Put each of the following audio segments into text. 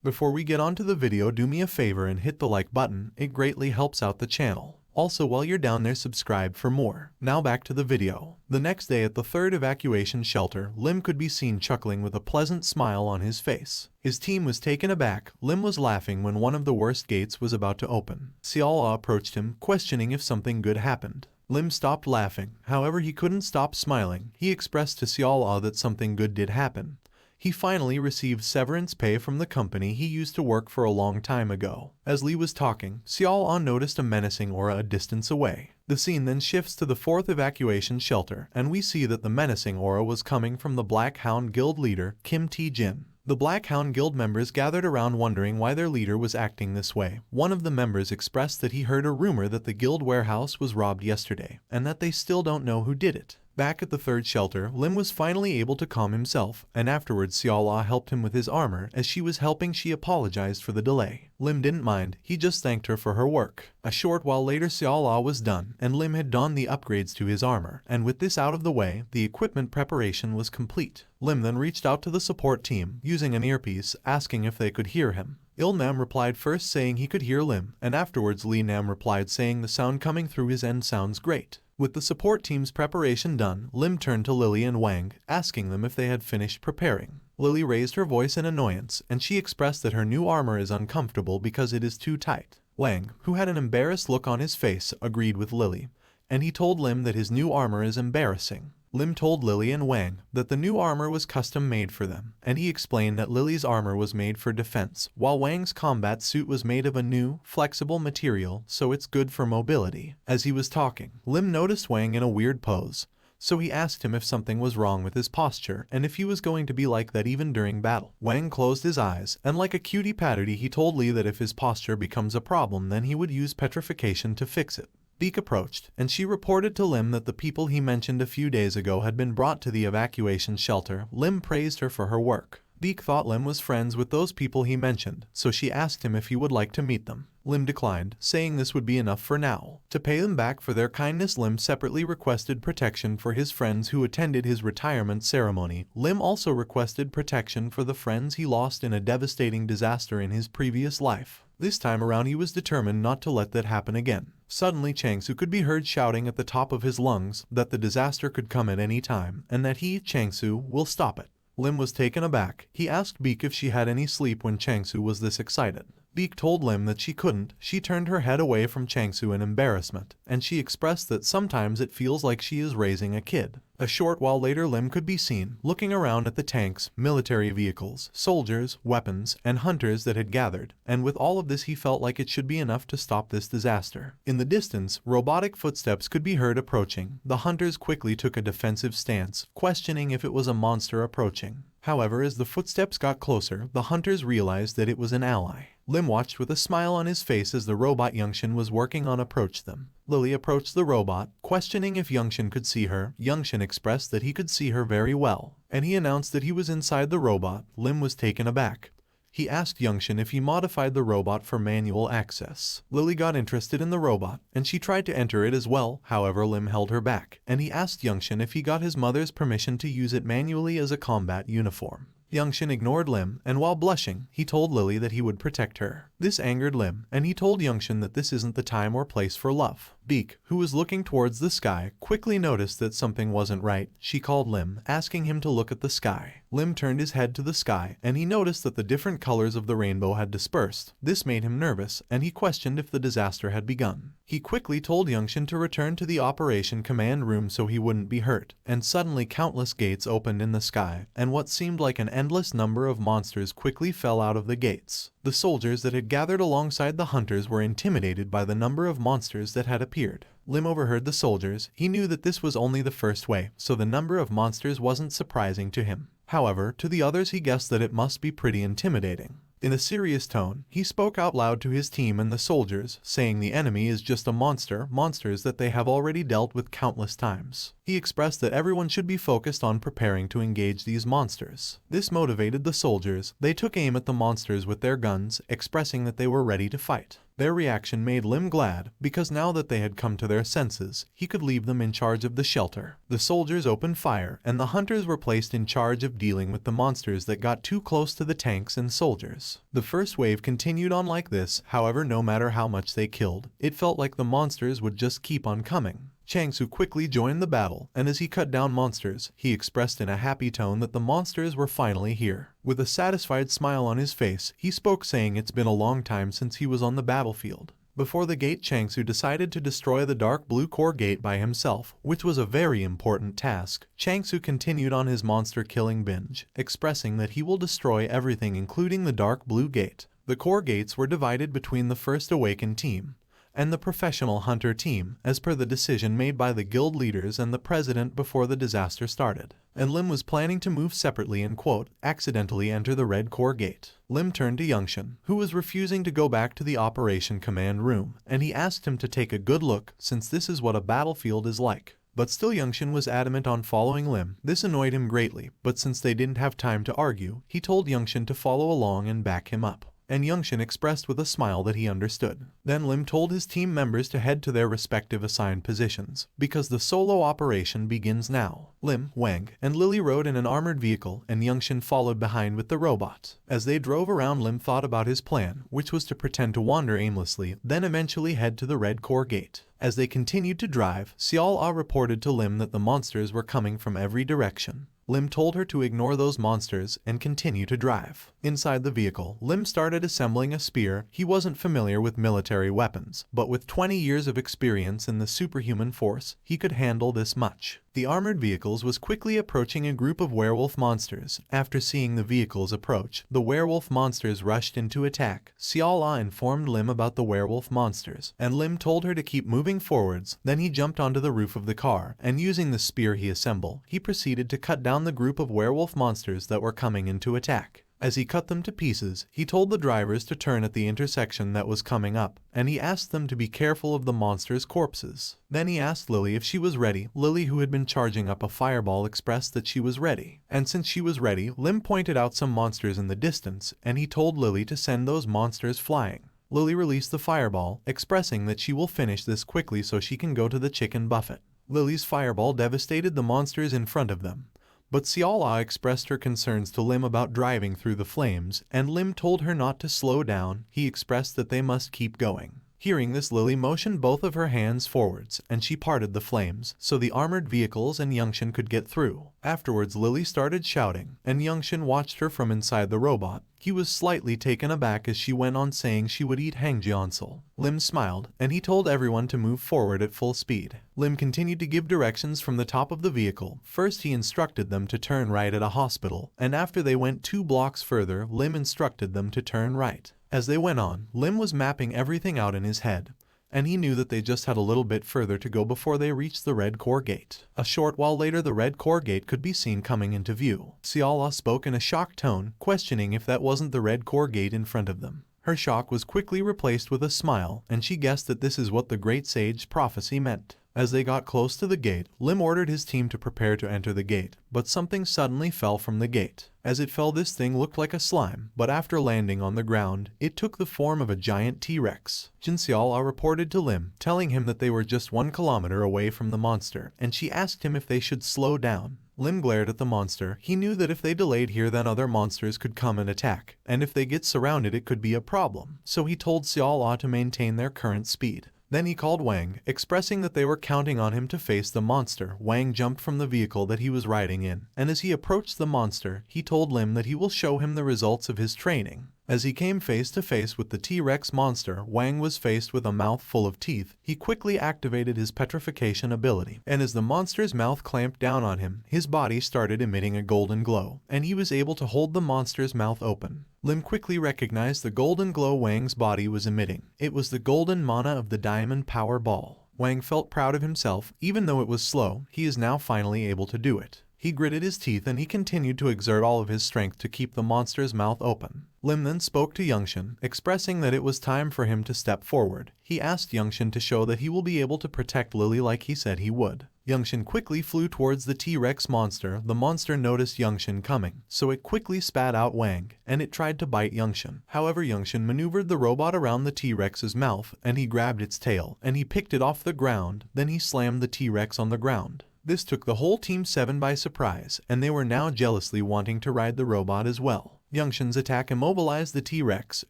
Before we get on to the video, do me a favor and hit the like button, it greatly helps out the channel. Also, while you're down there, subscribe for more. Now back to the video. The next day at the third evacuation shelter, Lim could be seen chuckling with a pleasant smile on his face. His team was taken aback. Lim was laughing when one of the worst gates was about to open. Xiao approached him, questioning if something good happened. Lim stopped laughing, however he couldn't stop smiling. He expressed to Xiao that something good did happen. He finally received severance pay from the company he used to work for a long time ago. As Li was talking, Xiao noticed a menacing aura a distance away. The scene then shifts to the fourth evacuation shelter, and we see that the menacing aura was coming from the Black Hound Guild leader, Kim T-jin. The Black Hound Guild members gathered around wondering why their leader was acting this way. One of the members expressed that he heard a rumor that the guild warehouse was robbed yesterday, and that they still don't know who did it. Back at the third shelter, Lim was finally able to calm himself, and afterwards Xiaola helped him with his armor. As she was helping, she apologized for the delay. Lim didn't mind, he just thanked her for her work. A short while later, Xiaola was done, and Lim had donned the upgrades to his armor, and with this out of the way, the equipment preparation was complete. Lim then reached out to the support team, using an earpiece, asking if they could hear him. Il Nam replied first saying he could hear Lim, and afterwards Li Nam replied saying the sound coming through his end sounds great. With the support team's preparation done, Lim turned to Lily and Wang, asking them if they had finished preparing. Lily raised her voice in annoyance, and she expressed that her new armor is uncomfortable because it is too tight. Wang, who had an embarrassed look on his face, agreed with Lily, and he told Lim that his new armor is embarrassing. Lim told Lily and Wang that the new armor was custom made for them, and he explained that Lily's armor was made for defense, while Wang's combat suit was made of a new, flexible material, so it's good for mobility. As he was talking, Lim noticed Wang in a weird pose, so he asked him if something was wrong with his posture and if he was going to be like that even during battle. Wang closed his eyes, and like a cutie patootie he told Li that if his posture becomes a problem then he would use petrification to fix it. Beak approached, and she reported to Lim that the people he mentioned a few days ago had been brought to the evacuation shelter. Lim praised her for her work. Beak thought Lim was friends with those people he mentioned, so she asked him if he would like to meet them. Lim declined, saying this would be enough for now. To pay them back for their kindness, Lim separately requested protection for his friends who attended his retirement ceremony. Lim also requested protection for the friends he lost in a devastating disaster in his previous life. This time around he was determined not to let that happen again. Suddenly Changsu could be heard shouting at the top of his lungs that the disaster could come at any time, and that he, Changsu, will stop it. Lim was taken aback. He asked Beak if she had any sleep when Changsu was this excited. Beak told Lim that she couldn't. She turned her head away from Changsu in embarrassment, and she expressed that sometimes it feels like she is raising a kid. A short while later, Lim could be seen looking around at the tanks, military vehicles, soldiers, weapons, and hunters that had gathered, and with all of this he felt like it should be enough to stop this disaster. In the distance, robotic footsteps could be heard approaching. The hunters quickly took a defensive stance, questioning if it was a monster approaching. However, as the footsteps got closer, the hunters realized that it was an ally. Lim watched with a smile on his face as the robot Youngshin was working on approached them. Lily approached the robot, questioning if Youngshin could see her. Youngshin expressed that he could see her very well, and he announced that he was inside the robot. Lim was taken aback. He asked Youngshin if he modified the robot for manual access. Lily got interested in the robot, and she tried to enter it as well. However, Lim held her back, and he asked Youngshin if he got his mother's permission to use it manually as a combat uniform. Youngshin ignored Lim, and while blushing, he told Lily that he would protect her. This angered Lim, and he told Youngshin that this isn't the time or place for love. Beak, who was looking towards the sky, quickly noticed that something wasn't right. She called Lim, asking him to look at the sky. Lim turned his head to the sky, and he noticed that the different colors of the rainbow had dispersed. This made him nervous, and he questioned if the disaster had begun. He quickly told Youngshin to return to the operation command room so he wouldn't be hurt, and suddenly countless gates opened in the sky, and what seemed like an endless number of monsters quickly fell out of the gates. The soldiers that had gathered alongside the hunters were intimidated by the number of monsters that had appeared. Lim overheard the soldiers. He knew that this was only the first wave, so the number of monsters wasn't surprising to him. However, to the others he guessed that it must be pretty intimidating. In a serious tone, he spoke out loud to his team and the soldiers, saying the enemy is just a monsters that they have already dealt with countless times. He expressed that everyone should be focused on preparing to engage these monsters. This motivated the soldiers. They took aim at the monsters with their guns, expressing that they were ready to fight. Their reaction made Lim glad, because now that they had come to their senses, he could leave them in charge of the shelter. The soldiers opened fire, and the hunters were placed in charge of dealing with the monsters that got too close to the tanks and soldiers. The first wave continued on like this, however, no matter how much they killed, it felt like the monsters would just keep on coming. Chang-Su quickly joined the battle, and as he cut down monsters, he expressed in a happy tone that the monsters were finally here. With a satisfied smile on his face, he spoke, saying it's been a long time since he was on the battlefield. Before the gate, Chang-Su decided to destroy the dark blue core gate by himself, which was a very important task. Chang-Su continued on his monster killing binge, expressing that he will destroy everything including the dark blue gate. The core gates were divided between the first awakened team and the professional hunter team, as per the decision made by the guild leaders and the president before the disaster started. And Lim was planning to move separately and, quote, accidentally enter the red core gate. Lim turned to Youngshin, who was refusing to go back to the operation command room, and he asked him to take a good look, since this is what a battlefield is like. But still Youngshin was adamant on following Lim. This annoyed him greatly, but since they didn't have time to argue, he told Youngshin to follow along and back him up. And Youngshin expressed with a smile that he understood. Then Lim told his team members to head to their respective assigned positions, because the solo operation begins now. Lim, Wang, and Lily rode in an armored vehicle, and Youngshin followed behind with the robot. As they drove around, Lim thought about his plan, which was to pretend to wander aimlessly, then eventually head to the red core gate. As they continued to drive, Xiao reported to Lim that the monsters were coming from every direction. Lim told her to ignore those monsters and continue to drive. Inside the vehicle, Lim started assembling a spear. He wasn't familiar with military weapons, but with 20 years of experience in the superhuman force, he could handle this much. The armored vehicles was quickly approaching a group of werewolf monsters. After seeing the vehicles approach, the werewolf monsters rushed into attack. Xiao informed Lim about the werewolf monsters, and Lim told her to keep moving forwards. Then he jumped onto the roof of the car, and using the spear he assembled, he proceeded to cut down the group of werewolf monsters that were coming into attack. As he cut them to pieces, he told the drivers to turn at the intersection that was coming up, and he asked them to be careful of the monsters' corpses. Then he asked Lily if she was ready. Lily, who had been charging up a fireball, expressed that she was ready. And since she was ready, Lim pointed out some monsters in the distance, and he told Lily to send those monsters flying. Lily released the fireball, expressing that she will finish this quickly so she can go to the chicken buffet. Lily's fireball devastated the monsters in front of them. But Xiao expressed her concerns to Lim about driving through the flames, and Lim told her not to slow down. He expressed that they must keep going. Hearing this, Lily motioned both of her hands forwards, and she parted the flames, so the armored vehicles and Youngshin could get through. Afterwards, Lily started shouting, and Youngshin watched her from inside the robot. He was slightly taken aback as she went on saying she would eat hangjiansel. Lim smiled, and he told everyone to move forward at full speed. Lim continued to give directions from the top of the vehicle. First, he instructed them to turn right at a hospital, and after they went 2 blocks further, Lim instructed them to turn right. As they went on, Lim was mapping everything out in his head, and he knew that they just had a little bit further to go before they reached the red core gate. A short while later, the red core gate could be seen coming into view. Xiao spoke in a shocked tone, questioning if that wasn't the red core gate in front of them. Her shock was quickly replaced with a smile, and she guessed that this is what the great sage's prophecy meant. As they got close to the gate, Lim ordered his team to prepare to enter the gate, but something suddenly fell from the gate. As it fell, this thing looked like a slime, but after landing on the ground, it took the form of a giant T-Rex. Jin Xiao reported to Lim, telling him that they were just 1 kilometer away from the monster, and she asked him if they should slow down. Lim glared at the monster. He knew that if they delayed here, then other monsters could come and attack, and if they get surrounded, it could be a problem. So he told Xiao to maintain their current speed. Then he called Wang, expressing that they were counting on him to face the monster. Wang jumped from the vehicle that he was riding in, and as he approached the monster, he told Lim that he will show him the results of his training. As he came face to face with the T-Rex monster, Wang was faced with a mouth full of teeth. He quickly activated his petrification ability, and as the monster's mouth clamped down on him, his body started emitting a golden glow, and he was able to hold the monster's mouth open. Lim quickly recognized the golden glow Wang's body was emitting. It was the golden mana of the Diamond Power Ball. Wang felt proud of himself. Even though it was slow, he is now finally able to do it. He gritted his teeth and he continued to exert all of his strength to keep the monster's mouth open. Lim then spoke to Youngshin, expressing that it was time for him to step forward. He asked Youngshin to show that he will be able to protect Lily like he said he would. Youngshin quickly flew towards the T-Rex monster. The monster noticed Youngshin coming, so it quickly spat out Wang, and it tried to bite Youngshin. However, Youngshin maneuvered the robot around the T-Rex's mouth, and he grabbed its tail, and he picked it off the ground. Then he slammed the T-Rex on the ground. This took the whole Team 7 by surprise, and they were now jealously wanting to ride the robot as well. Youngshin's attack immobilized the T-Rex,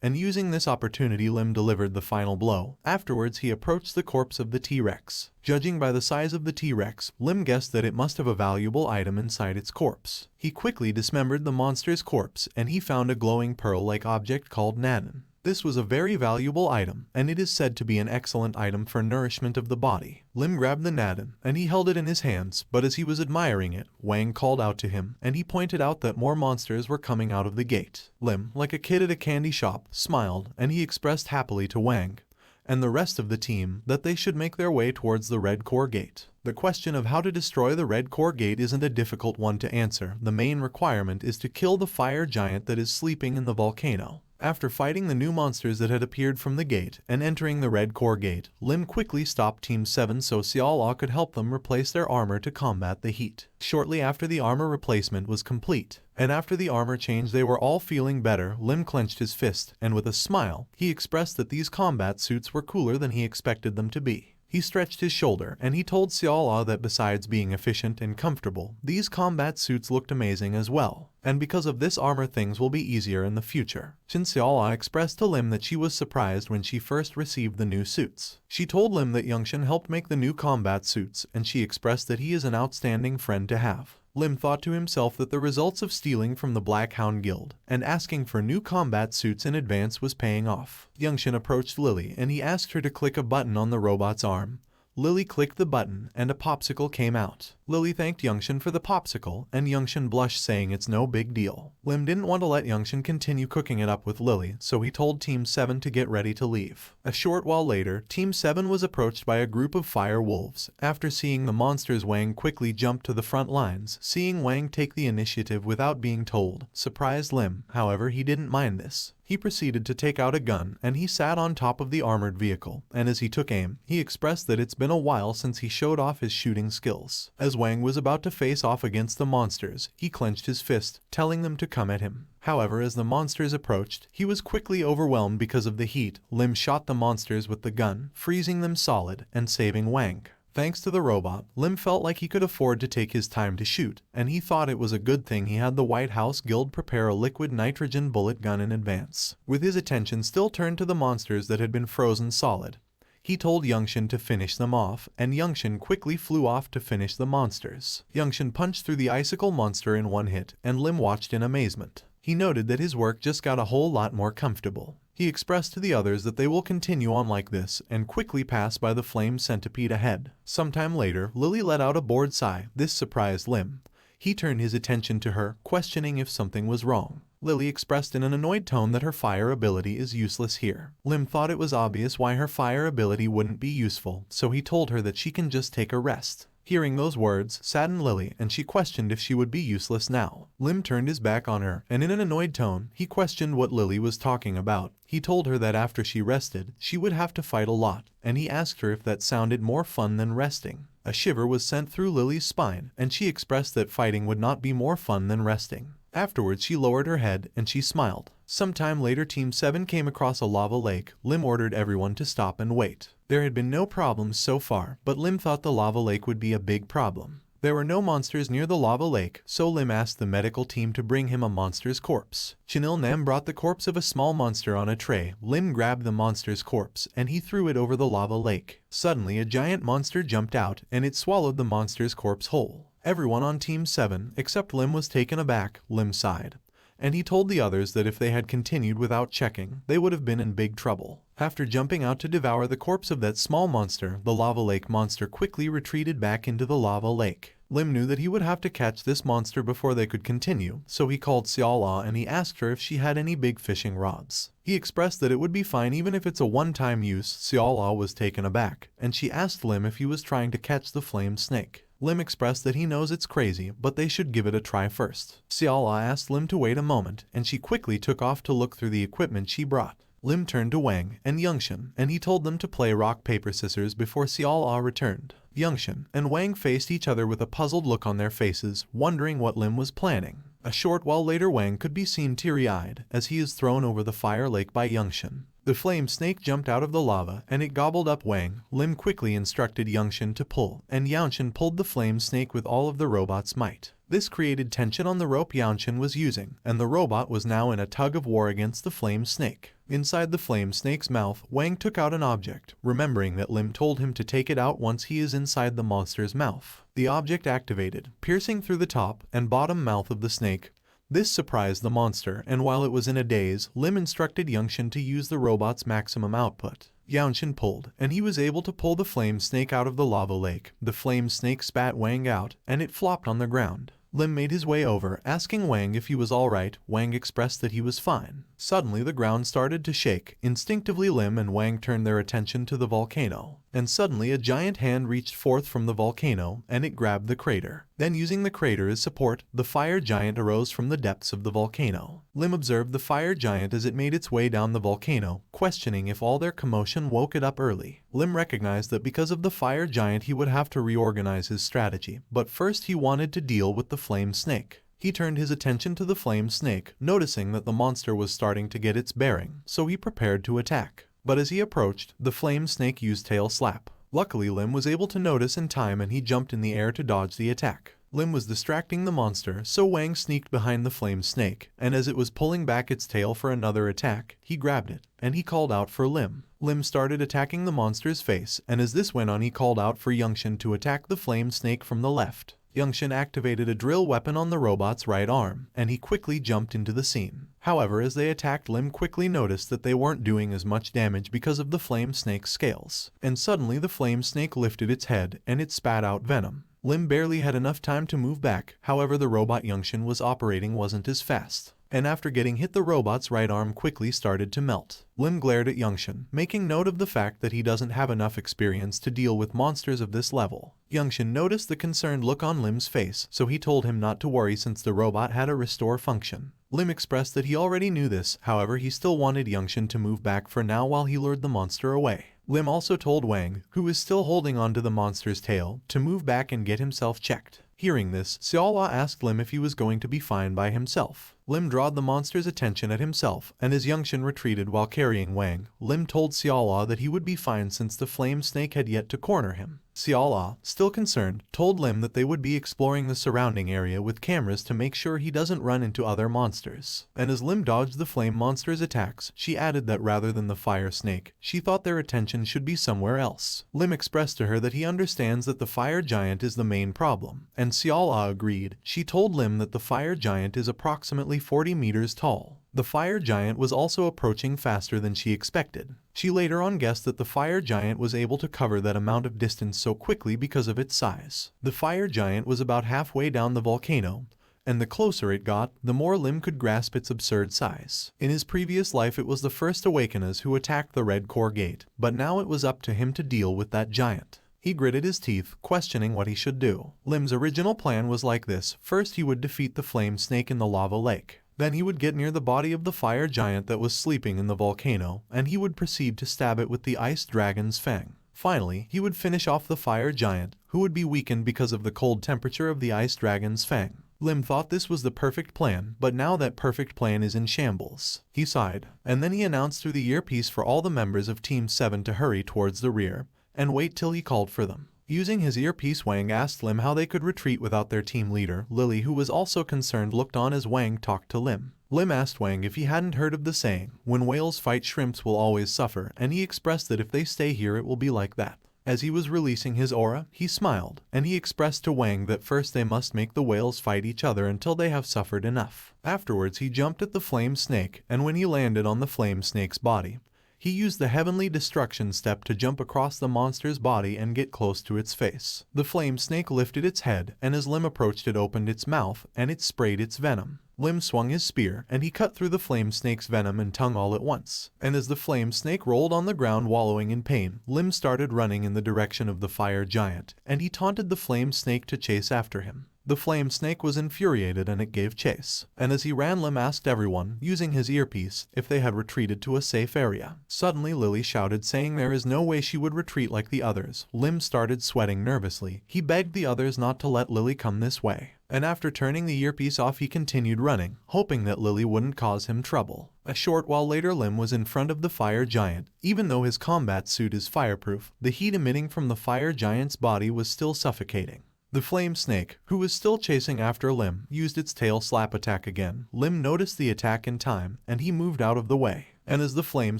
and using this opportunity Lim delivered the final blow. Afterwards he approached the corpse of the T-Rex. Judging by the size of the T-Rex, Lim guessed that it must have a valuable item inside its corpse. He quickly dismembered the monster's corpse, and he found a glowing pearl-like object called Nadan. This was a very valuable item, and it is said to be an excellent item for nourishment of the body. Lim grabbed the Nadan, and he held it in his hands, but as he was admiring it, Wang called out to him, and he pointed out that more monsters were coming out of the gate. Lim, like a kid at a candy shop, smiled, and he expressed happily to Wang and the rest of the team that they should make their way towards the Red Core Gate. The question of how to destroy the Red Core Gate isn't a difficult one to answer. The main requirement is to kill the fire giant that is sleeping in the volcano. After fighting the new monsters that had appeared from the gate and entering the Red Core Gate, Lim quickly stopped Team 7 so Xiaola could help them replace their armor to combat the heat. Shortly after the armor replacement was complete, and after the armor change they were all feeling better, Lim clenched his fist, and with a smile, he expressed that these combat suits were cooler than he expected them to be. He stretched his shoulder, and he told Xiaola that besides being efficient and comfortable, these combat suits looked amazing as well. And because of this armor things will be easier in the future. Xiaola expressed to Lim that she was surprised when she first received the new suits. She told Lim that Youngshin helped make the new combat suits, and she expressed that he is an outstanding friend to have. Lim thought to himself that the results of stealing from the Black Hound Guild and asking for new combat suits in advance was paying off. Youngshin approached Lily and he asked her to click a button on the robot's arm. Lily clicked the button and a popsicle came out. Lily thanked Youngshin for the popsicle, and Youngshin blushed saying it's no big deal. Lim didn't want to let Youngshin continue cooking it up with Lily, so he told Team 7 to get ready to leave. A short while later, Team 7 was approached by a group of fire wolves. After seeing the monsters, Wang quickly jumped to the front lines. Seeing Wang take the initiative without being told surprised Lim. However, he didn't mind this. He proceeded to take out a gun, and he sat on top of the armored vehicle, and as he took aim, he expressed that it's been a while since he showed off his shooting skills. As Wang was about to face off against the monsters, he clenched his fist, telling them to come at him. However, as the monsters approached, he was quickly overwhelmed because of the heat. Lim shot the monsters with the gun, freezing them solid and saving Wang. Thanks to the robot, Lim felt like he could afford to take his time to shoot, and he thought it was a good thing he had the White House Guild prepare a liquid nitrogen bullet gun in advance. With his attention still turned to the monsters that had been frozen solid, he told Youngshin to finish them off, and Youngshin quickly flew off to finish the monsters. Youngshin punched through the icicle monster in one hit, and Lim watched in amazement. He noted that his work just got a whole lot more comfortable. He expressed to the others that they will continue on like this and quickly pass by the flame centipede ahead. Sometime later, Lily let out a bored sigh. This surprised Lim. He turned his attention to her, questioning if something was wrong. Lily expressed in an annoyed tone that her fire ability is useless here. Lim thought it was obvious why her fire ability wouldn't be useful, so he told her that she can just take a rest. Hearing those words saddened Lily, and she questioned if she would be useless now. Lim turned his back on her, and in an annoyed tone, he questioned what Lily was talking about. He told her that after she rested, she would have to fight a lot, and he asked her if that sounded more fun than resting. A shiver was sent through Lily's spine, and she expressed that fighting would not be more fun than resting. Afterwards, she lowered her head, and she smiled. Sometime later, Team 7 came across a lava lake. Lim ordered everyone to stop and wait. There had been no problems so far, but Lim thought the lava lake would be a big problem. There were no monsters near the lava lake, so Lim asked the medical team to bring him a monster's corpse. Chinil Nam brought the corpse of a small monster on a tray. Lim grabbed the monster's corpse, and he threw it over the lava lake. Suddenly, a giant monster jumped out, and it swallowed the monster's corpse whole. Everyone on Team 7, except Lim, was taken aback. Lim sighed, and he told the others that if they had continued without checking, they would have been in big trouble. After jumping out to devour the corpse of that small monster, the lava lake monster quickly retreated back into the lava lake. Lim knew that he would have to catch this monster before they could continue, so he called Xiaola and he asked her if she had any big fishing rods. He expressed that it would be fine even if it's a one-time use. Xiaola was taken aback, and she asked Lim if he was trying to catch the flame snake. Lim expressed that he knows it's crazy, but they should give it a try first. Xiaola asked Lim to wait a moment, and she quickly took off to look through the equipment she brought. Lim turned to Wang and Youngshin, and he told them to play rock paper scissors before Xiao returned. Youngshin and Wang faced each other with a puzzled look on their faces, wondering what Lim was planning. A short while later, Wang could be seen teary-eyed as he is thrown over the fire lake by Youngshin. The flame snake jumped out of the lava and it gobbled up Wang. Lim quickly instructed Youngshin to pull, and Youngshin pulled the flame snake with all of the robot's might. This created tension on the rope Youngshin was using, and the robot was now in a tug-of-war against the flame snake. Inside the flame snake's mouth, Wang took out an object, remembering that Lim told him to take it out once he is inside the monster's mouth. The object activated, piercing through the top and bottom mouth of the snake. This surprised the monster, and while it was in a daze, Lim instructed Youngshin to use the robot's maximum output. Youngshin pulled, and he was able to pull the flame snake out of the lava lake. The flame snake spat Wang out, and it flopped on the ground. Lim made his way over, asking Wang if he was alright. Wang expressed that he was fine. Suddenly the ground started to shake. Instinctively Lim and Wang turned their attention to the volcano, and suddenly a giant hand reached forth from the volcano, and it grabbed the crater. Then using the crater as support, the fire giant arose from the depths of the volcano. Lim observed the fire giant as it made its way down the volcano, questioning if all their commotion woke it up early. Lim recognized that because of the fire giant he would have to reorganize his strategy, but first he wanted to deal with the flame snake. He turned his attention to the flame snake, noticing that the monster was starting to get its bearing, so he prepared to attack. But as he approached, the flame snake used tail slap. Luckily Lim was able to notice in time and he jumped in the air to dodge the attack. Lim was distracting the monster, so Wang sneaked behind the flame snake, and as it was pulling back its tail for another attack, he grabbed it, and he called out for Lim. Lim started attacking the monster's face, and as this went on he called out for Youngshin to attack the flame snake from the left. Youngshin activated a drill weapon on the robot's right arm, and he quickly jumped into the scene. However, as they attacked, Lim quickly noticed that they weren't doing as much damage because of the flame snake's scales. And suddenly the flame snake lifted its head, and it spat out venom. Lim barely had enough time to move back, however the robot Youngshin was operating wasn't as fast. And after getting hit, the robot's right arm quickly started to melt. Lim glared at Youngshin, making note of the fact that he doesn't have enough experience to deal with monsters of this level. Youngshin noticed the concerned look on Lim's face, so he told him not to worry since the robot had a restore function. Lim expressed that he already knew this, however he still wanted Youngshin to move back for now while he lured the monster away. Lim also told Wang, who was still holding onto the monster's tail, to move back and get himself checked. Hearing this, Xiao asked Lim if he was going to be fine by himself. Lim drawed the monster's attention at himself, and as Youngshin retreated while carrying Wang, Lim told Xiao that he would be fine since the flame snake had yet to corner him. Xiao, still concerned, told Lim that they would be exploring the surrounding area with cameras to make sure he doesn't run into other monsters. And as Lim dodged the flame monster's attacks, she added that rather than the fire snake, she thought their attention should be somewhere else. Lim expressed to her that he understands that the fire giant is the main problem, and Xiao agreed. She told Lim that the fire giant is approximately 40 meters tall. The fire giant was also approaching faster than she expected. She later on guessed that the fire giant was able to cover that amount of distance so quickly because of its size. The fire giant was about halfway down the volcano, and the closer it got, the more Lim could grasp its absurd size. In his previous life it was the first Awakeners who attacked the Red Core Gate, but now it was up to him to deal with that giant. He gritted his teeth, questioning what he should do. Lim's original plan was like this. First he would defeat the flame snake in the lava lake. Then he would get near the body of the fire giant that was sleeping in the volcano, and he would proceed to stab it with the ice dragon's fang. Finally, he would finish off the fire giant, who would be weakened because of the cold temperature of the ice dragon's fang. Lim thought this was the perfect plan, but now that perfect plan is in shambles. He sighed, and then he announced through the earpiece for all the members of Team 7 to hurry towards the rear, and wait till he called for them. Using his earpiece, Wang asked Lim how they could retreat without their team leader. Lily, who was also concerned, looked on as Wang talked to Lim. Lim asked Wang if he hadn't heard of the saying, "When whales fight, shrimps will always suffer," and he expressed that if they stay here it will be like that. As he was releasing his aura, he smiled, and he expressed to Wang that first they must make the whales fight each other until they have suffered enough. Afterwards he jumped at the flame snake, and when he landed on the flame snake's body, he used the heavenly destruction step to jump across the monster's body and get close to its face. The flame snake lifted its head, and as Lim approached it opened its mouth, and it sprayed its venom. Lim swung his spear, and he cut through the flame snake's venom and tongue all at once. And as the flame snake rolled on the ground wallowing in pain, Lim started running in the direction of the fire giant, and he taunted the flame snake to chase after him. The flame snake was infuriated and it gave chase. And as he ran, Lim asked everyone, using his earpiece, if they had retreated to a safe area. Suddenly Lily shouted, saying there is no way she would retreat like the others. Lim started sweating nervously. He begged the others not to let Lily come this way. And after turning the earpiece off, he continued running, hoping that Lily wouldn't cause him trouble. A short while later, Lim was in front of the fire giant. Even though his combat suit is fireproof, the heat emitting from the fire giant's body was still suffocating. The flame snake, who was still chasing after Lim, used its tail slap attack again. Lim noticed the attack in time, and he moved out of the way. And as the flame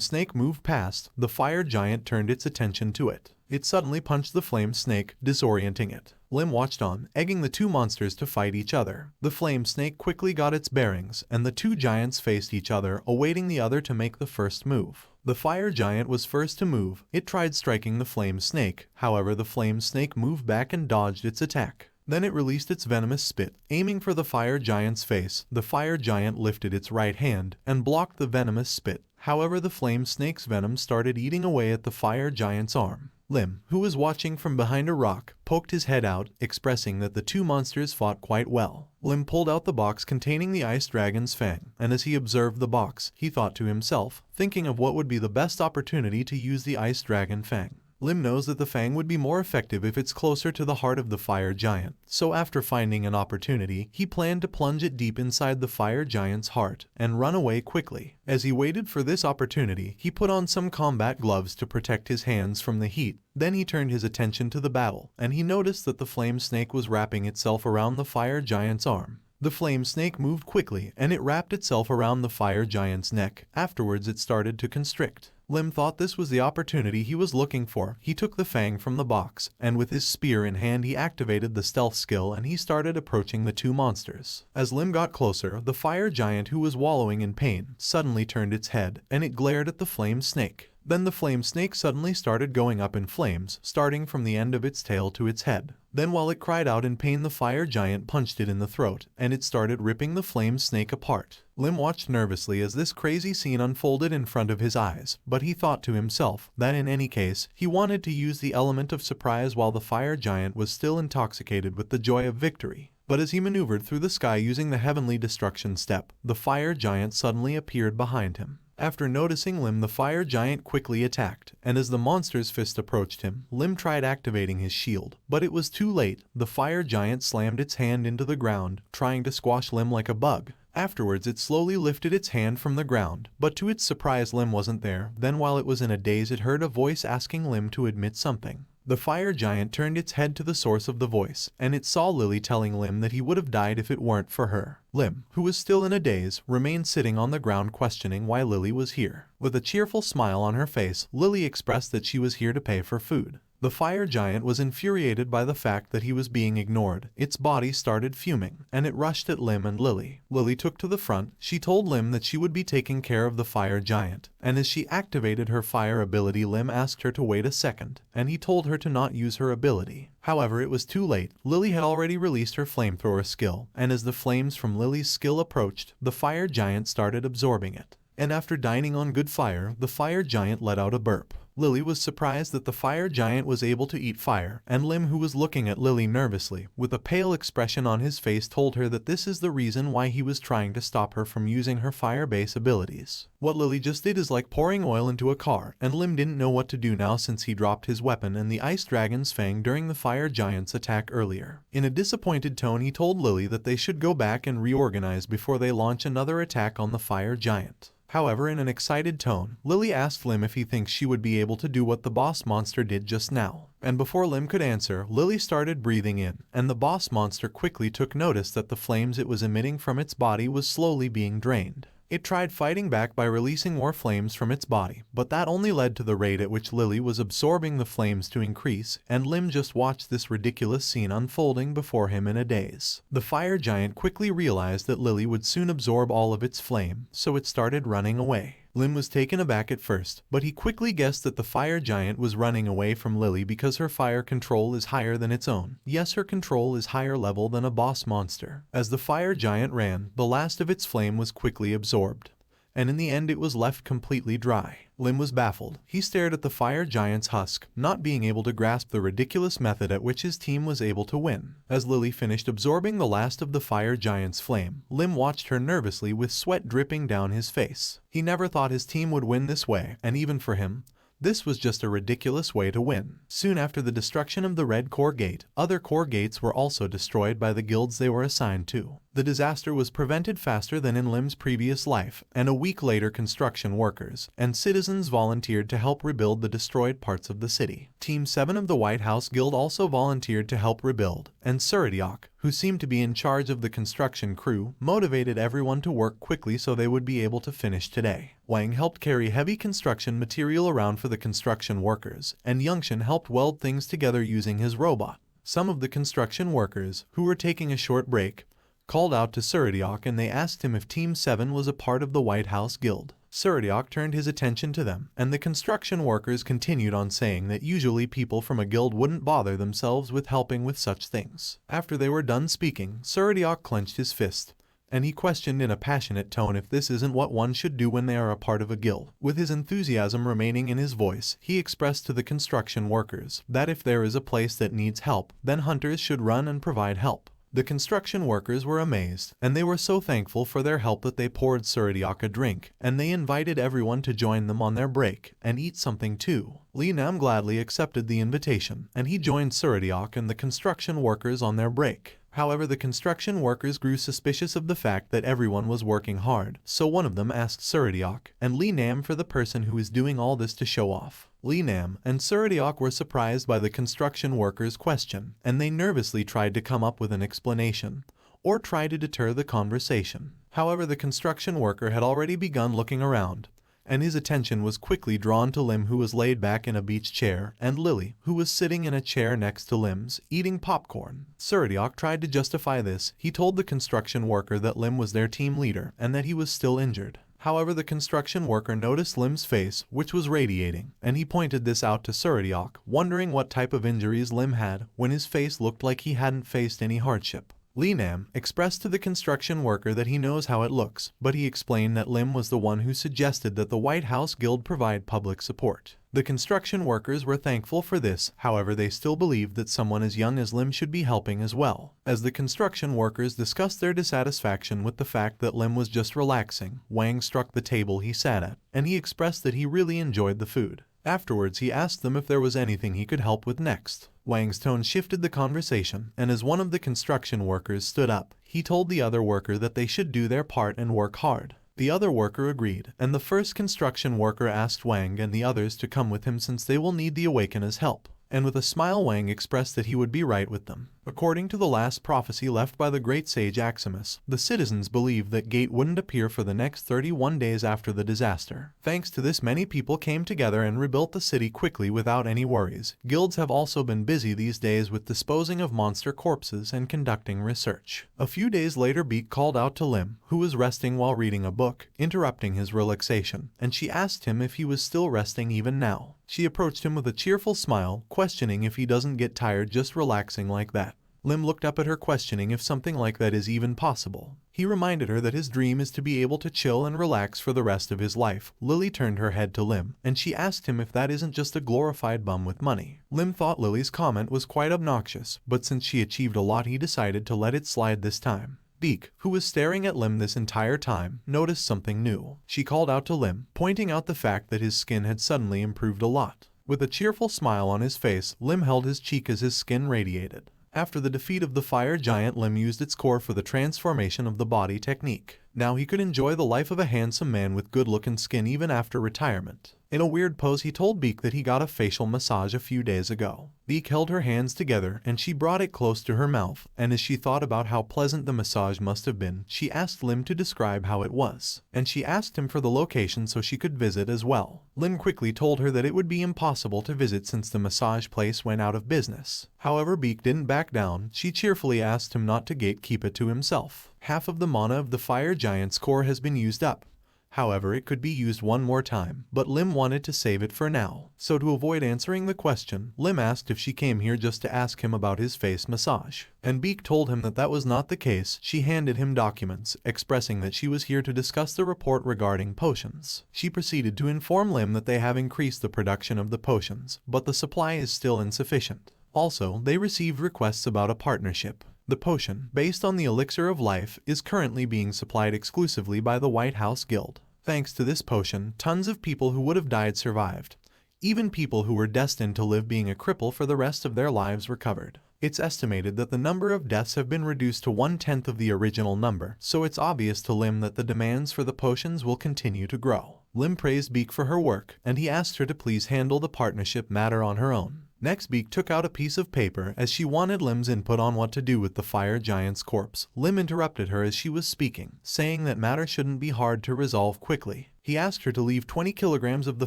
snake moved past, the fire giant turned its attention to it. It suddenly punched the flame snake, disorienting it. Lim watched on, egging the two monsters to fight each other. The flame snake quickly got its bearings, and the two giants faced each other, awaiting the other to make the first move. The fire giant was first to move. It tried striking the flame snake, however the flame snake moved back and dodged its attack. Then it released its venomous spit, aiming for the fire giant's face. The fire giant lifted its right hand and blocked the venomous spit. However, the flame snake's venom started eating away at the fire giant's arm. Lim, who was watching from behind a rock, poked his head out, expressing that the two monsters fought quite well. Lim pulled out the box containing the ice dragon's fang, and as he observed the box, he thought to himself, thinking of what would be the best opportunity to use the ice dragon fang. Lim knows that the fang would be more effective if it's closer to the heart of the fire giant, so after finding an opportunity, he planned to plunge it deep inside the fire giant's heart and run away quickly. As he waited for this opportunity, he put on some combat gloves to protect his hands from the heat. Then he turned his attention to the battle, and he noticed that the flame snake was wrapping itself around the fire giant's arm. The flame snake moved quickly, and it wrapped itself around the fire giant's neck. Afterwards, it started to constrict. Lim thought this was the opportunity he was looking for. He took the fang from the box, and with his spear in hand he activated the stealth skill and he started approaching the two monsters. As Lim got closer, the fire giant, who was wallowing in pain, suddenly turned its head, and it glared at the flame snake. Then the flame snake suddenly started going up in flames, starting from the end of its tail to its head. Then while it cried out in pain, the fire giant punched it in the throat, and it started ripping the flame snake apart. Lim watched nervously as this crazy scene unfolded in front of his eyes, but he thought to himself that in any case, he wanted to use the element of surprise while the fire giant was still intoxicated with the joy of victory. But as he maneuvered through the sky using the heavenly destruction step, the fire giant suddenly appeared behind him. After noticing Lim, the fire giant quickly attacked, and as the monster's fist approached him, Lim tried activating his shield, but it was too late. The fire giant slammed its hand into the ground, trying to squash Lim like a bug. Afterwards, it slowly lifted its hand from the ground, but to its surprise, Lim wasn't there. Then while it was in a daze, it heard a voice asking Lim to admit something. The fire giant turned its head to the source of the voice, and it saw Lily telling Lim that he would have died if it weren't for her. Lim, who was still in a daze, remained sitting on the ground questioning why Lily was here. With a cheerful smile on her face, Lily expressed that she was here to pay for food. The fire giant was infuriated by the fact that he was being ignored. Its body started fuming, and it rushed at Lim and Lily. Lily took to the front. She told Lim that she would be taking care of the fire giant, and as she activated her fire ability, Lim asked her to wait a second, and he told her to not use her ability. However, it was too late. Lily had already released her flamethrower skill, and as the flames from Lily's skill approached, the fire giant started absorbing it. And after dining on good fire, the fire giant let out a burp. Lily was surprised that the fire giant was able to eat fire, and Lim, who was looking at Lily nervously, with a pale expression on his face, told her that this is the reason why he was trying to stop her from using her fire-based abilities. What Lily just did is like pouring oil into a car, and Lim didn't know what to do now since he dropped his weapon and the ice dragon's fang during the fire giant's attack earlier. In a disappointed tone, he told Lily that they should go back and reorganize before they launch another attack on the fire giant. However, in an excited tone, Lily asked Lim if he thinks she would be able to do what the boss monster did just now. And before Lim could answer, Lily started breathing in, and the boss monster quickly took notice that the flames it was emitting from its body was slowly being drained. It tried fighting back by releasing more flames from its body, but that only led to the rate at which Lily was absorbing the flames to increase, and Lim just watched this ridiculous scene unfolding before him in a daze. The fire giant quickly realized that Lily would soon absorb all of its flame, so it started running away. Lim was taken aback at first, but he quickly guessed that the fire giant was running away from Lily because her fire control is higher than its own. Yes, her control is higher level than a boss monster. As the fire giant ran, the last of its flame was quickly absorbed. and in the end it was left completely dry. Lim was baffled. He stared at the fire giant's husk, not being able to grasp the ridiculous method at which his team was able to win. As Lily finished absorbing the last of the fire giant's flame, Lim watched her nervously with sweat dripping down his face. He never thought his team would win this way, and even for him, this was just a ridiculous way to win. Soon after the destruction of the Red Core Gate, other core gates were also destroyed by the guilds they were assigned to. The disaster was prevented faster than in Lim's previous life, and a week later construction workers and citizens volunteered to help rebuild the destroyed parts of the city. Team 7 of the White House Guild also volunteered to help rebuild, and Suradiok, who seemed to be in charge of the construction crew, motivated everyone to work quickly so they would be able to finish today. Wang helped carry heavy construction material around for the construction workers, and Youngshin helped weld things together using his robot. Some of the construction workers, who were taking a short break, called out to Suradiok and they asked him if Team 7 was a part of the White House Guild. Suradiok turned his attention to them, and the construction workers continued on saying that usually people from a guild wouldn't bother themselves with helping with such things. After they were done speaking, Suradiok clenched his fist, and he questioned in a passionate tone if this isn't what one should do when they are a part of a guild. With his enthusiasm remaining in his voice, he expressed to the construction workers that if there is a place that needs help, then hunters should run and provide help. The construction workers were amazed, and they were so thankful for their help that they poured Suradiok a drink, and they invited everyone to join them on their break and eat something too. Li Nam gladly accepted the invitation, and he joined Suradiok and the construction workers on their break. However, the construction workers grew suspicious of the fact that everyone was working hard, so one of them asked Suradiok and Li Nam for the person who is doing all this to show off. Li Nam and Suradiok were surprised by the construction workers' question, and they nervously tried to come up with an explanation, or try to deter the conversation. However, the construction worker had already begun looking around, and his attention was quickly drawn to Lim, who was laid back in a beach chair, and Lily, who was sitting in a chair next to Lim's, eating popcorn. Suradiok tried to justify this. He told the construction worker that Lim was their team leader and that he was still injured. However, the construction worker noticed Lim's face, which was radiating, and he pointed this out to Suradiok, wondering what type of injuries Lim had when his face looked like he hadn't faced any hardship. Li Nam expressed to the construction worker that he knows how it looks, but he explained that Lim was the one who suggested that the White House Guild provide public support. The construction workers were thankful for this, however they still believed that someone as young as Lim should be helping as well. As the construction workers discussed their dissatisfaction with the fact that Lim was just relaxing, Wang struck the table he sat at, and he expressed that he really enjoyed the food. Afterwards, he asked them if there was anything he could help with next. Wang's tone shifted the conversation, and as one of the construction workers stood up, he told the other worker that they should do their part and work hard. The other worker agreed, and the first construction worker asked Wang and the others to come with him since they will need the Awakener's help. And with a smile, Wang expressed that he would be right with them. According to the last prophecy left by the great sage Aximus, the citizens believed that Gate wouldn't appear for the next 31 days after the disaster. Thanks to this, many people came together and rebuilt the city quickly without any worries. Guilds have also been busy these days with disposing of monster corpses and conducting research. A few days later, Beak called out to Lim, who was resting while reading a book, interrupting his relaxation, and she asked him if he was still resting even now. She approached him with a cheerful smile, questioning if he doesn't get tired just relaxing like that. Lim looked up at her, questioning if something like that is even possible. He reminded her that his dream is to be able to chill and relax for the rest of his life. Lily turned her head to Lim, and she asked him if that isn't just a glorified bum with money. Lim thought Lily's comment was quite obnoxious, but since she achieved a lot, he decided to let it slide this time. Beak, who was staring at Lim this entire time, noticed something new. She called out to Lim, pointing out the fact that his skin had suddenly improved a lot. With a cheerful smile on his face, Lim held his cheek as his skin radiated. After the defeat of the fire giant, Lim used its core for the transformation of the body technique. Now he could enjoy the life of a handsome man with good-looking skin even after retirement. In a weird pose, he told Beak that he got a facial massage a few days ago. Beak held her hands together and she brought it close to her mouth, and as she thought about how pleasant the massage must have been, she asked Lim to describe how it was. And she asked him for the location so she could visit as well. Lim quickly told her that it would be impossible to visit since the massage place went out of business. However, Beak didn't back down. She cheerfully asked him not to gatekeep it to himself. Half of the mana of the fire giant's core has been used up, However, it could be used one more time, but Lim wanted to save it for now. So to avoid answering the question, Lim asked if she came here just to ask him about his face massage. And Beak told him that that was not the case. She handed him documents, expressing that she was here to discuss the report regarding potions. She proceeded to inform Lim that they have increased the production of the potions, but the supply is still insufficient. Also, they received requests about a partnership. The potion, based on the elixir of life, is currently being supplied exclusively by the White House Guild. Thanks to this potion, tons of people who would have died survived. Even people who were destined to live being a cripple for the rest of their lives recovered. It's estimated that the number of deaths have been reduced to 1/10 of the original number, so it's obvious to Lim that the demands for the potions will continue to grow. Lim praised Beak for her work, and he asked her to please handle the partnership matter on her own. Next, Beak took out a piece of paper as she wanted Lim's input on what to do with the fire giant's corpse. Lim interrupted her as she was speaking, saying that matter shouldn't be hard to resolve quickly. He asked her to leave 20 kilograms of the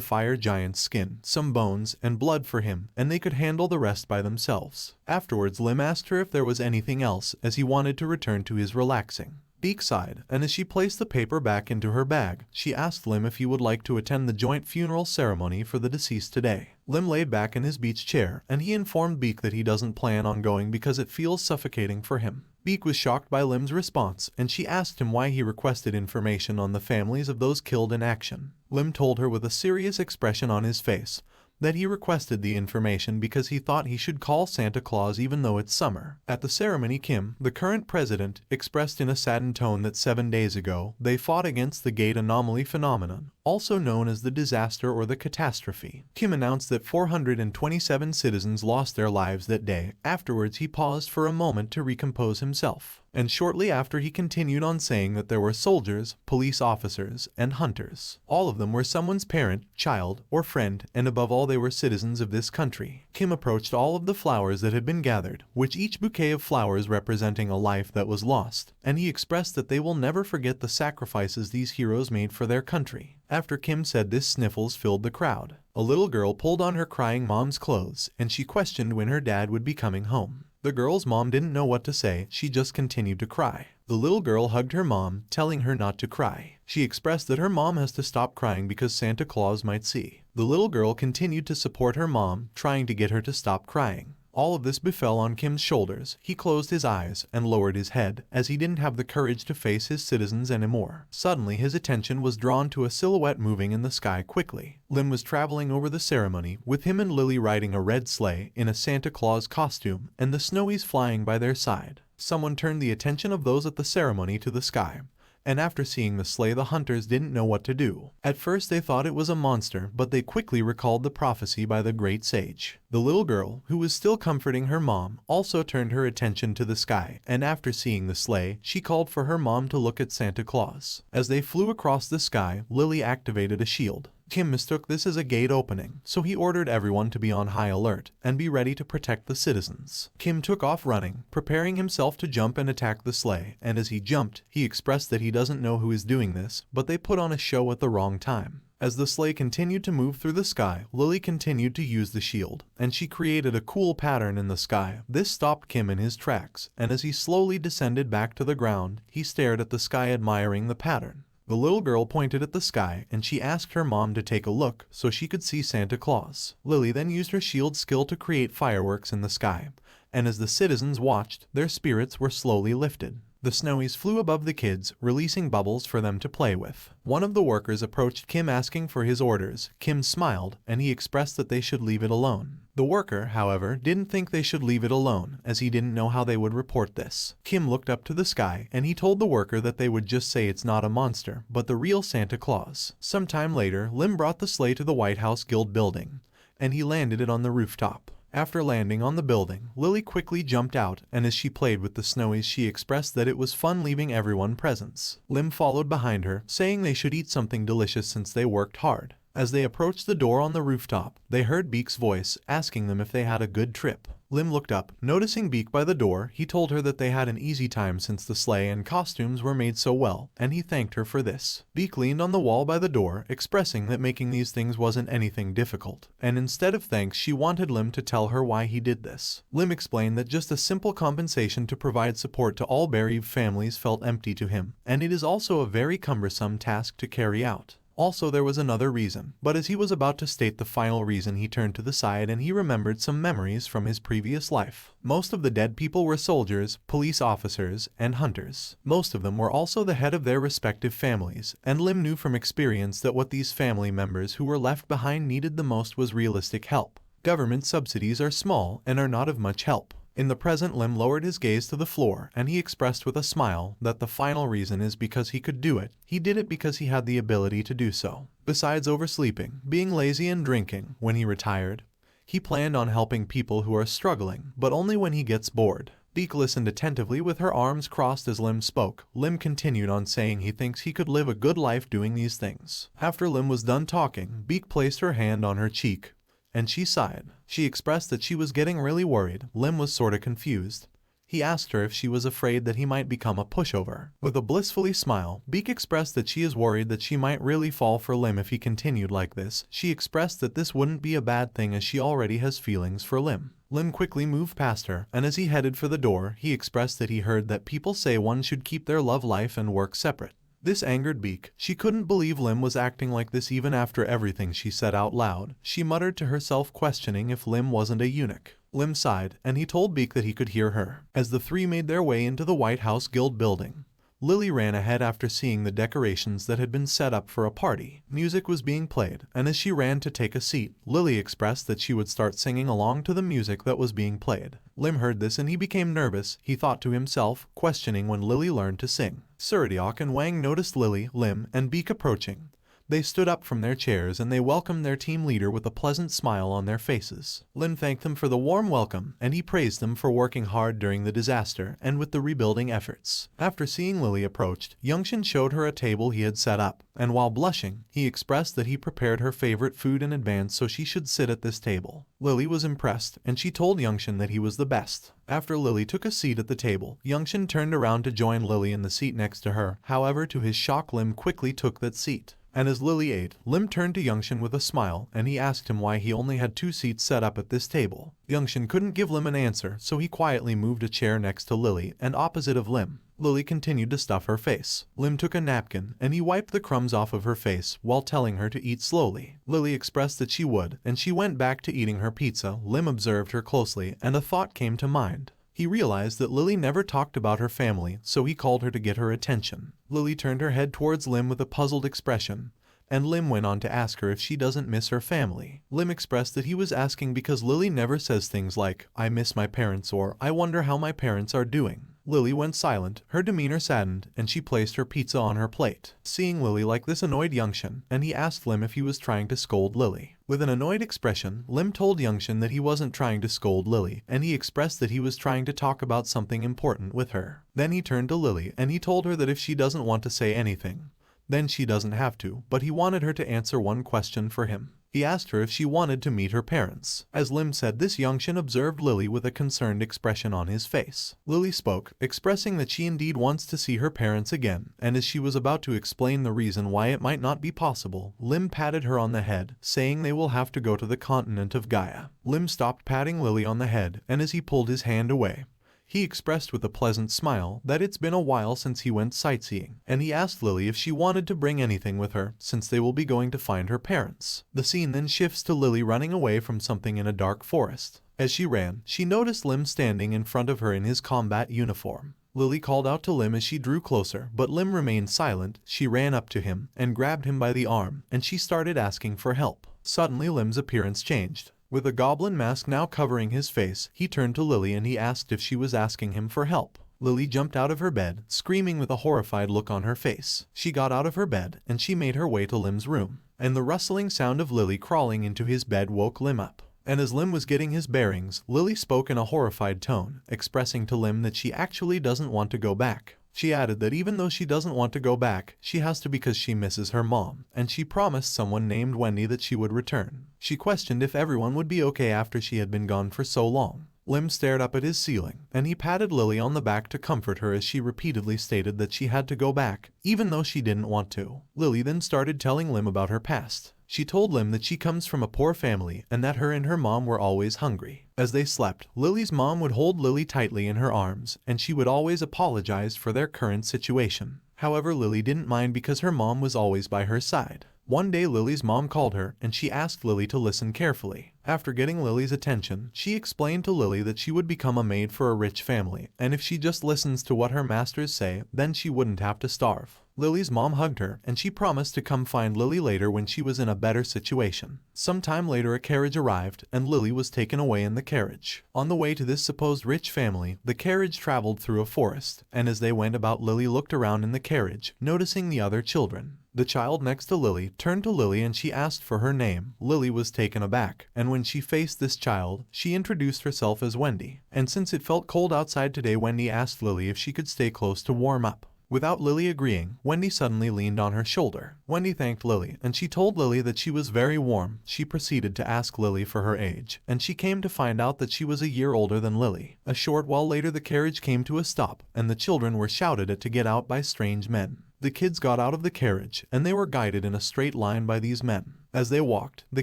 fire giant's skin, some bones, and blood for him, and they could handle the rest by themselves. Afterwards, Lim asked her if there was anything else, as he wanted to return to his relaxing. Beak sighed, and as she placed the paper back into her bag, she asked Lim if he would like to attend the joint funeral ceremony for the deceased today. Lim laid back in his beach chair, and he informed Beak that he doesn't plan on going because it feels suffocating for him. Beak was shocked by Lim's response, and she asked him why he requested information on the families of those killed in action. Lim told her with a serious expression on his face that he requested the information because he thought he should call Santa Claus even though it's summer. At the ceremony, Kim, the current president, expressed in a saddened tone that 7 days ago, they fought against the gate anomaly phenomenon, also known as the disaster or the catastrophe. Kim announced that 427 citizens lost their lives that day. Afterwards, he paused for a moment to recompose himself. And shortly after, he continued on saying that there were soldiers, police officers, and hunters. All of them were someone's parent, child, or friend, and above all they were citizens of this country. Kim approached all of the flowers that had been gathered, which each bouquet of flowers representing a life that was lost, and he expressed that they will never forget the sacrifices these heroes made for their country. After Kim said this, sniffles filled the crowd. A little girl pulled on her crying mom's clothes, and she questioned when her dad would be coming home. The girl's mom didn't know what to say, she just continued to cry. The little girl hugged her mom, telling her not to cry. She expressed that her mom has to stop crying because Santa Claus might see. The little girl continued to support her mom, trying to get her to stop crying. All of this befell on Kim's shoulders. He closed his eyes and lowered his head, as he didn't have the courage to face his citizens anymore. Suddenly, his attention was drawn to a silhouette moving in the sky quickly. Lim was traveling over the ceremony, with him and Lily riding a red sleigh in a Santa Claus costume, and the Snowies flying by their side. Someone turned the attention of those at the ceremony to the sky, and after seeing the sleigh, the hunters didn't know what to do. At first they thought it was a monster, but they quickly recalled the prophecy by the great sage. The little girl, who was still comforting her mom, also turned her attention to the sky, and after seeing the sleigh, she called for her mom to look at Santa Claus. As they flew across the sky, Lily activated a shield. Kim mistook this as a gate opening, so he ordered everyone to be on high alert and be ready to protect the citizens. Kim took off running, preparing himself to jump and attack the sleigh, and as he jumped, he expressed that he doesn't know who is doing this, but they put on a show at the wrong time. As the sleigh continued to move through the sky, Lily continued to use the shield, and she created a cool pattern in the sky. This stopped Kim in his tracks, and as he slowly descended back to the ground, he stared at the sky admiring the pattern. The little girl pointed at the sky, and she asked her mom to take a look so she could see Santa Claus. Lily then used her shield skill to create fireworks in the sky, and as the citizens watched, their spirits were slowly lifted. The Snowies flew above the kids, releasing bubbles for them to play with. One of the workers approached Kim asking for his orders. Kim smiled, and he expressed that they should leave it alone. The worker, however, didn't think they should leave it alone, as he didn't know how they would report this. Kim looked up to the sky, and he told the worker that they would just say it's not a monster, but the real Santa Claus. Sometime later, Lim brought the sleigh to the White House Guild building, and he landed it on the rooftop. After landing on the building, Lily quickly jumped out, and as she played with the Snowies, she expressed that it was fun leaving everyone presents. Lim followed behind her, saying they should eat something delicious since they worked hard. As they approached the door on the rooftop, they heard Beak's voice, asking them if they had a good trip. Lim looked up. Noticing Beak by the door, he told her that they had an easy time since the sleigh and costumes were made so well, and he thanked her for this. Beak leaned on the wall by the door, expressing that making these things wasn't anything difficult, and instead of thanks she wanted Lim to tell her why he did this. Lim explained that just a simple compensation to provide support to all bereaved families felt empty to him, and it is also a very cumbersome task to carry out. Also, there was another reason, but as he was about to state the final reason, he turned to the side and he remembered some memories from his previous life. Most of the dead people were soldiers, police officers, and hunters. Most of them were also the head of their respective families, and Lim knew from experience that what these family members who were left behind needed the most was realistic help. Government subsidies are small and are not of much help. In the present, Lim lowered his gaze to the floor and he expressed with a smile that the final reason is because he could do it. He did it because he had the ability to do so. Besides oversleeping, being lazy and drinking, when he retired, he planned on helping people who are struggling, but only when he gets bored. Beak listened attentively with her arms crossed as Lim spoke. Lim continued on saying he thinks he could live a good life doing these things. After Lim was done talking, Beak placed her hand on her cheek, and she sighed. She expressed that she was getting really worried. Lim was sorta confused. He asked her if she was afraid that he might become a pushover. With a blissfully smile, Beak expressed that she is worried that she might really fall for Lim if he continued like this. She expressed that this wouldn't be a bad thing as she already has feelings for Lim. Lim quickly moved past her, and as he headed for the door, he expressed that he heard that people say one should keep their love life and work separate. This angered Beak. She couldn't believe Lim was acting like this even after everything she said out loud. She muttered to herself, questioning if Lim wasn't a eunuch. Lim sighed, and he told Beak that he could hear her. As the three made their way into the White House Guild building, Lily ran ahead after seeing the decorations that had been set up for a party. Music was being played, and as she ran to take a seat, Lily expressed that she would start singing along to the music that was being played. Lim heard this and he became nervous. He thought to himself, questioning when Lily learned to sing. Suridyok and Wang noticed Lily, Lim, and Beak approaching. They stood up from their chairs and they welcomed their team leader with a pleasant smile on their faces. Lim thanked them for the warm welcome, and he praised them for working hard during the disaster and with the rebuilding efforts. After seeing Lily approached, Youngshin showed her a table he had set up, and while blushing, he expressed that he prepared her favorite food in advance so she should sit at this table. Lily was impressed, and she told Youngshin that he was the best. After Lily took a seat at the table, Youngshin turned around to join Lily in the seat next to her. However, to his shock, Lim quickly took that seat. And as Lily ate, Lim turned to Youngshin with a smile, and he asked him why he only had 2 seats set up at this table. Youngshin couldn't give Lim an answer, so he quietly moved a chair next to Lily and opposite of Lim. Lily continued to stuff her face. Lim took a napkin, and he wiped the crumbs off of her face while telling her to eat slowly. Lily expressed that she would, and she went back to eating her pizza. Lim observed her closely, and a thought came to mind. He realized that Lily never talked about her family, so he called her to get her attention. Lily turned her head towards Lim with a puzzled expression, and Lim went on to ask her if she doesn't miss her family. Lim expressed that he was asking because Lily never says things like, "I miss my parents" or "I wonder how my parents are doing." Lily went silent, her demeanor saddened, and she placed her pizza on her plate. Seeing Lily like this annoyed Youngshin, and he asked Lim if he was trying to scold Lily. With an annoyed expression, Lim told Youngshin that he wasn't trying to scold Lily, and he expressed that he was trying to talk about something important with her. Then he turned to Lily, and he told her that if she doesn't want to say anything, then she doesn't have to, but he wanted her to answer one question for him. He asked her if she wanted to meet her parents. As Lim said this, Youngshin observed Lily with a concerned expression on his face. Lily spoke, expressing that she indeed wants to see her parents again, and as she was about to explain the reason why it might not be possible, Lim patted her on the head, saying they will have to go to the continent of Gaia. Lim stopped patting Lily on the head, and as he pulled his hand away, he expressed with a pleasant smile that it's been a while since he went sightseeing, and he asked Lily if she wanted to bring anything with her, since they will be going to find her parents. The scene then shifts to Lily running away from something in a dark forest. As she ran, she noticed Lim standing in front of her in his combat uniform. Lily called out to Lim as she drew closer, but Lim remained silent. She ran up to him and grabbed him by the arm, and she started asking for help. Suddenly Lim's appearance changed. With a goblin mask now covering his face, he turned to Lily and he asked if she was asking him for help. Lily jumped out of her bed, screaming with a horrified look on her face. She got out of her bed and she made her way to Lim's room, and the rustling sound of Lily crawling into his bed woke Lim up. And as Lim was getting his bearings, Lily spoke in a horrified tone, expressing to Lim that she actually doesn't want to go back. She added that even though she doesn't want to go back, she has to because she misses her mom, and she promised someone named Wendy that she would return. She questioned if everyone would be okay after she had been gone for so long. Lim stared up at his ceiling, and he patted Lily on the back to comfort her as she repeatedly stated that she had to go back, even though she didn't want to. Lily then started telling Lim about her past. She told Lim that she comes from a poor family and that her and her mom were always hungry. As they slept, Lily's mom would hold Lily tightly in her arms, and she would always apologize for their current situation. However, Lily didn't mind because her mom was always by her side. One day Lily's mom called her and she asked Lily to listen carefully. After getting Lily's attention, she explained to Lily that she would become a maid for a rich family, and if she just listens to what her masters say, then she wouldn't have to starve. Lily's mom hugged her, and she promised to come find Lily later when she was in a better situation. Some time later a carriage arrived, and Lily was taken away in the carriage. On the way to this supposed rich family, the carriage traveled through a forest, and as they went about, Lily looked around in the carriage, noticing the other children. The child next to Lily turned to Lily and she asked for her name. Lily was taken aback, and when she faced this child, she introduced herself as Wendy. And since it felt cold outside today, Wendy asked Lily if she could stay close to warm up. Without Lily agreeing, Wendy suddenly leaned on her shoulder. Wendy thanked Lily, and she told Lily that she was very warm. She proceeded to ask Lily for her age, and she came to find out that she was a year older than Lily. A short while later the carriage came to a stop, and the children were shouted at to get out by strange men. The kids got out of the carriage, and they were guided in a straight line by these men. As they walked, the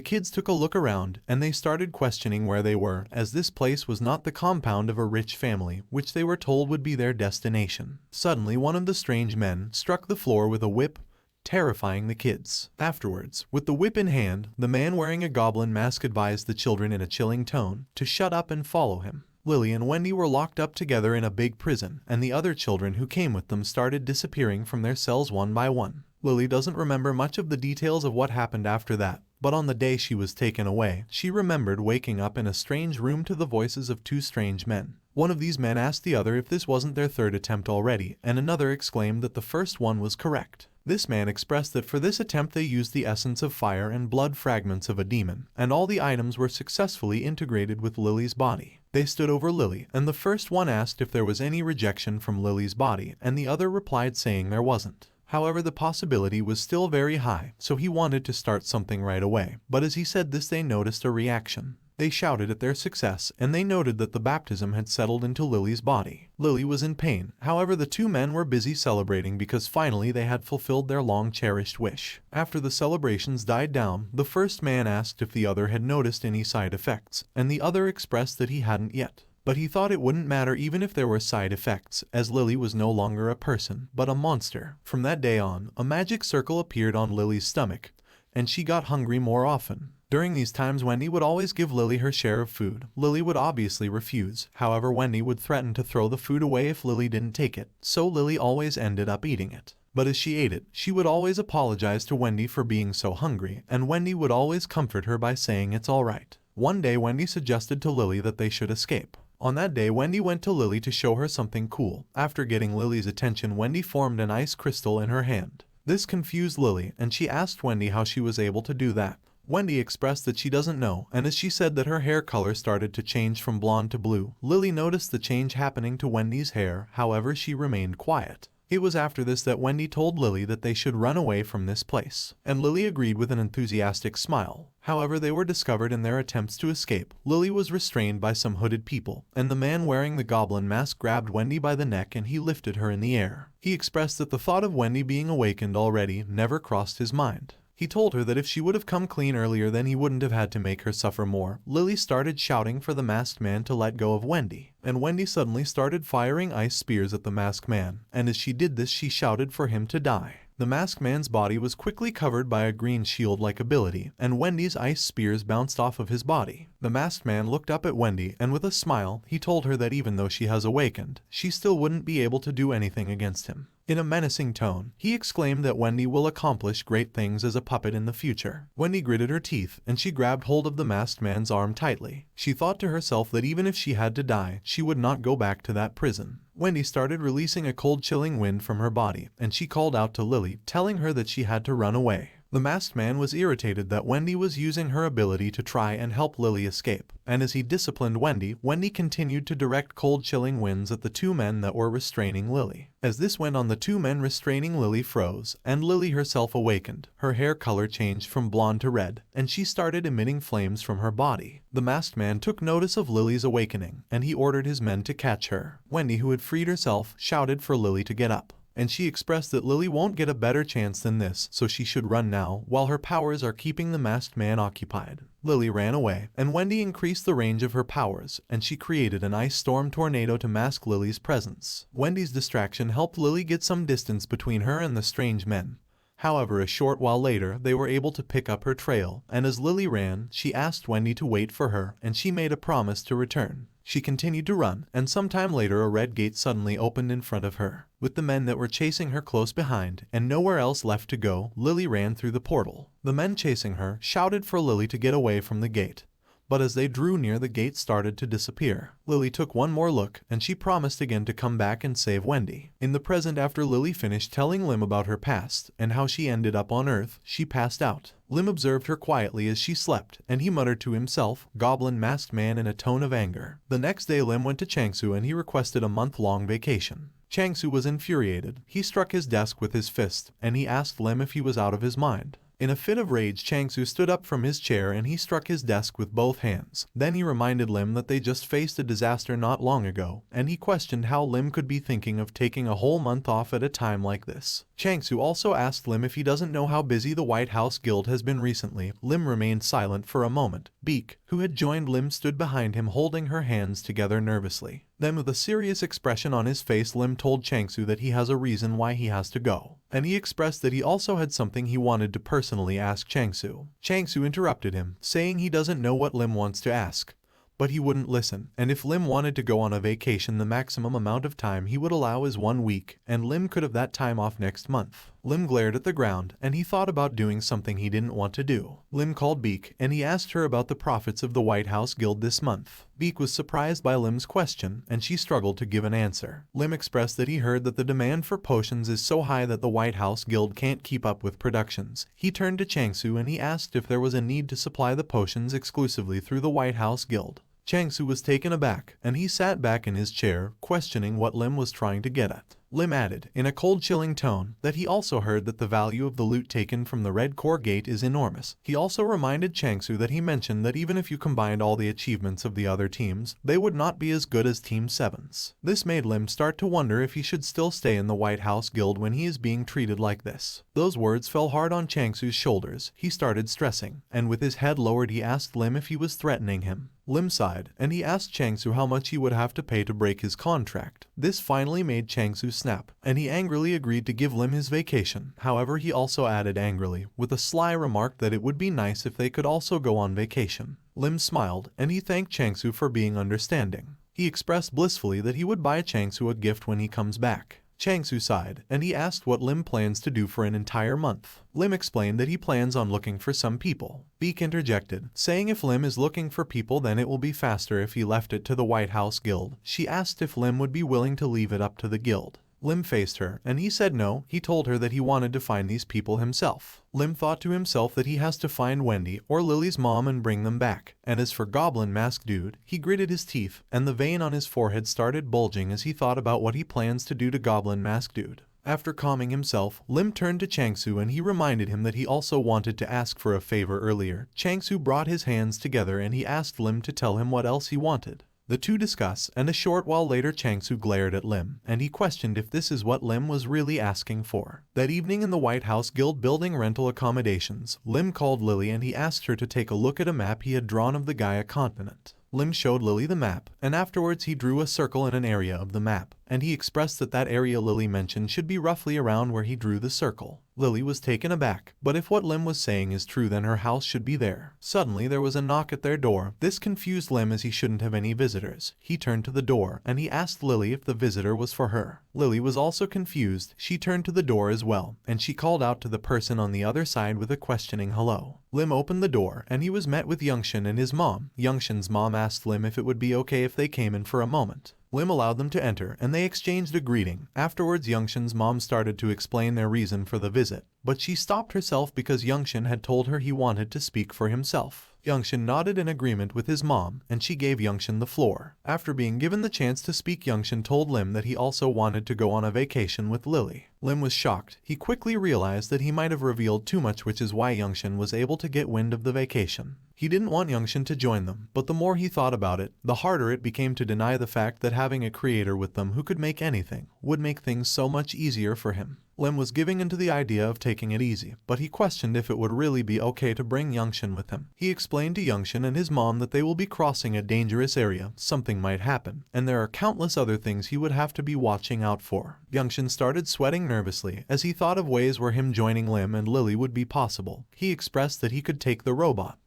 kids took a look around, and they started questioning where they were, as this place was not the compound of a rich family, which they were told would be their destination. Suddenly, one of the strange men struck the floor with a whip, terrifying the kids. Afterwards, with the whip in hand, the man wearing a goblin mask advised the children in a chilling tone to shut up and follow him. Lily and Wendy were locked up together in a big prison, and the other children who came with them started disappearing from their cells one by one. Lily doesn't remember much of the details of what happened after that, but on the day she was taken away, she remembered waking up in a strange room to the voices of two strange men. One of these men asked the other if this wasn't their third attempt already, and another exclaimed that the first one was correct. This man expressed that for this attempt they used the essence of fire and blood fragments of a demon, and all the items were successfully integrated with Lily's body. They stood over Lily, and the first one asked if there was any rejection from Lily's body, and the other replied saying there wasn't. However, the possibility was still very high, so he wanted to start something right away. But as he said this, they noticed a reaction. They shouted at their success, and they noted that the baptism had settled into Lily's body. Lily was in pain, however the two men were busy celebrating because finally they had fulfilled their long-cherished wish. After the celebrations died down, the first man asked if the other had noticed any side effects, and the other expressed that he hadn't yet. But he thought it wouldn't matter even if there were side effects, as Lily was no longer a person, but a monster. From that day on, a magic circle appeared on Lily's stomach, and she got hungry more often. During these times, Wendy would always give Lily her share of food. Lily would obviously refuse. However, Wendy would threaten to throw the food away if Lily didn't take it, so Lily always ended up eating it. But as she ate it, she would always apologize to Wendy for being so hungry, and Wendy would always comfort her by saying it's alright. One day, Wendy suggested to Lily that they should escape. On that day, Wendy went to Lily to show her something cool. After getting Lily's attention, Wendy formed an ice crystal in her hand. This confused Lily, and she asked Wendy how she was able to do that. Wendy expressed that she doesn't know, and as she said that her hair color started to change from blonde to blue, Lily noticed the change happening to Wendy's hair, however she remained quiet. It was after this that Wendy told Lily that they should run away from this place, and Lily agreed with an enthusiastic smile. However, they were discovered in their attempts to escape. Lily was restrained by some hooded people, and the man wearing the goblin mask grabbed Wendy by the neck and he lifted her in the air. He expressed that the thought of Wendy being awakened already never crossed his mind. He told her that if she would have come clean earlier, then he wouldn't have had to make her suffer more. Lily started shouting for the masked man to let go of Wendy, and Wendy suddenly started firing ice spears at the masked man, and as she did this she shouted for him to die. The masked man's body was quickly covered by a green shield-like ability, and Wendy's ice spears bounced off of his body. The masked man looked up at Wendy, and with a smile, he told her that even though she has awakened, she still wouldn't be able to do anything against him. In a menacing tone, he exclaimed that Wendy will accomplish great things as a puppet in the future. Wendy gritted her teeth, and she grabbed hold of the masked man's arm tightly. She thought to herself that even if she had to die, she would not go back to that prison. Wendy started releasing a cold chilling wind from her body, and she called out to Lily, telling her that she had to run away. The masked man was irritated that Wendy was using her ability to try and help Lily escape, and as he disciplined Wendy, Wendy continued to direct cold chilling winds at the two men that were restraining Lily. As this went on, the two men restraining Lily froze, and Lily herself awakened. Her hair color changed from blonde to red, and she started emitting flames from her body. The masked man took notice of Lily's awakening, and he ordered his men to catch her. Wendy, who had freed herself, shouted for Lily to get up, and she expressed that Lily won't get a better chance than this, so she should run now while her powers are keeping the masked man occupied. Lily ran away, and Wendy increased the range of her powers, and she created an ice storm tornado to mask Lily's presence. Wendy's distraction helped Lily get some distance between her and the strange men. However, a short while later, they were able to pick up her trail, and as Lily ran, she asked Wendy to wait for her, and she made a promise to return. She continued to run, and sometime later a red gate suddenly opened in front of her. With the men that were chasing her close behind, and nowhere else left to go, Lily ran through the portal. The men chasing her shouted for Lily to get away from the gate, but as they drew near, the gate started to disappear. Lily took one more look, and she promised again to come back and save Wendy. In the present, after Lily finished telling Lim about her past and how she ended up on Earth, she passed out. Lim observed her quietly as she slept, and he muttered to himself, "Goblin masked man," in a tone of anger. The next day, Lim went to Changsu and he requested a month-long vacation. Changsu was infuriated. He struck his desk with his fist, and he asked Lim if he was out of his mind. In a fit of rage, Changsu stood up from his chair and he struck his desk with both hands. Then he reminded Lim that they just faced a disaster not long ago, and he questioned how Lim could be thinking of taking a whole month off at a time like this. Changsu also asked Lim if he doesn't know how busy the White House Guild has been recently. Lim remained silent for a moment. Beak, who had joined Lim, stood behind him holding her hands together nervously. Then with a serious expression on his face, Lim told Changsu that he has a reason why he has to go, and he expressed that he also had something he wanted to personally ask Changsu. Changsu interrupted him, saying he doesn't know what Lim wants to ask. But he wouldn't listen, and if Lim wanted to go on a vacation, the maximum amount of time he would allow is 1 week, and Lim could have that time off next month. Lim glared at the ground, and he thought about doing something he didn't want to do. Lim called Beak, and he asked her about the profits of the White House Guild this month. Beak was surprised by Lim's question, and she struggled to give an answer. Lim expressed that he heard that the demand for potions is so high that the White House Guild can't keep up with productions. He turned to Changsu and he asked if there was a need to supply the potions exclusively through the White House Guild. Changsu was taken aback, and he sat back in his chair, questioning what Lim was trying to get at. Lim added, in a cold, chilling tone, that he also heard that the value of the loot taken from the Red Core Gate is enormous. He also reminded Changsu that he mentioned that even if you combined all the achievements of the other teams, they would not be as good as Team 7's. This made Lim start to wonder if he should still stay in the White House Guild when he is being treated like this. Those words fell hard on Changsu's shoulders. He started stressing, and with his head lowered he asked Lim if he was threatening him. Lim sighed, and he asked Changsu how much he would have to pay to break his contract. This finally made Changsu snap, and he angrily agreed to give Lim his vacation. However, he also added angrily, with a sly remark, that it would be nice if they could also go on vacation. Lim smiled, and he thanked Changsu for being understanding. He expressed blissfully that he would buy Changsu a gift when he comes back. Changsu sighed, and he asked what Lim plans to do for an entire month. Lim explained that he plans on looking for some people. Beak interjected, saying if Lim is looking for people, then it will be faster if he left it to the White House Guild. She asked if Lim would be willing to leave it up to the guild. Lim faced her, and he said no. He told her that he wanted to find these people himself. Lim thought to himself that he has to find Wendy or Lily's mom and bring them back. And as for Goblin Mask Dude, he gritted his teeth, and the vein on his forehead started bulging as he thought about what he plans to do to Goblin Mask Dude. After calming himself, Lim turned to Changsu and he reminded him that he also wanted to ask for a favor earlier. Changsu brought his hands together and he asked Lim to tell him what else he wanted. The two discussed, and a short while later Changsu glared at Lim, and he questioned if this is what Lim was really asking for. That evening in the White House Guild building rental accommodations, Lim called Lily and he asked her to take a look at a map he had drawn of the Gaia continent. Lim showed Lily the map, and afterwards he drew a circle in an area of the map, and he expressed that that area Lily mentioned should be roughly around where he drew the circle. Lily was taken aback, but if what Lim was saying is true, then her house should be there. Suddenly there was a knock at their door. This confused Lim as he shouldn't have any visitors. He turned to the door, and he asked Lily if the visitor was for her. Lily was also confused. She turned to the door as well, and she called out to the person on the other side with a questioning hello. Lim opened the door, and he was met with Youngshin and his mom. Youngshin's mom asked Lim if it would be okay if they came in for a moment. Lim allowed them to enter, and they exchanged a greeting. Afterwards, Youngshin's mom started to explain their reason for the visit. but she stopped herself because Youngshin had told her he wanted to speak for himself. Youngshin nodded in agreement with his mom, and she gave Youngshin the floor. After being given the chance to speak, Youngshin told Lim that he also wanted to go on a vacation with Lily. Lim was shocked. He quickly realized that he might have revealed too much, which is why Youngshin was able to get wind of the vacation. He didn't want Youngshin to join them, but the more he thought about it, the harder it became to deny the fact that having a creator with them who could make anything would make things so much easier for him. Lim was giving into the idea of taking it easy, but he questioned if it would really be okay to bring Youngshin with him. He explained to Youngshin and his mom that they will be crossing a dangerous area, something might happen, and there are countless other things he would have to be watching out for. Youngshin started sweating nervously as he thought of ways where him joining Lim and Lily would be possible. He expressed that he could take the robot,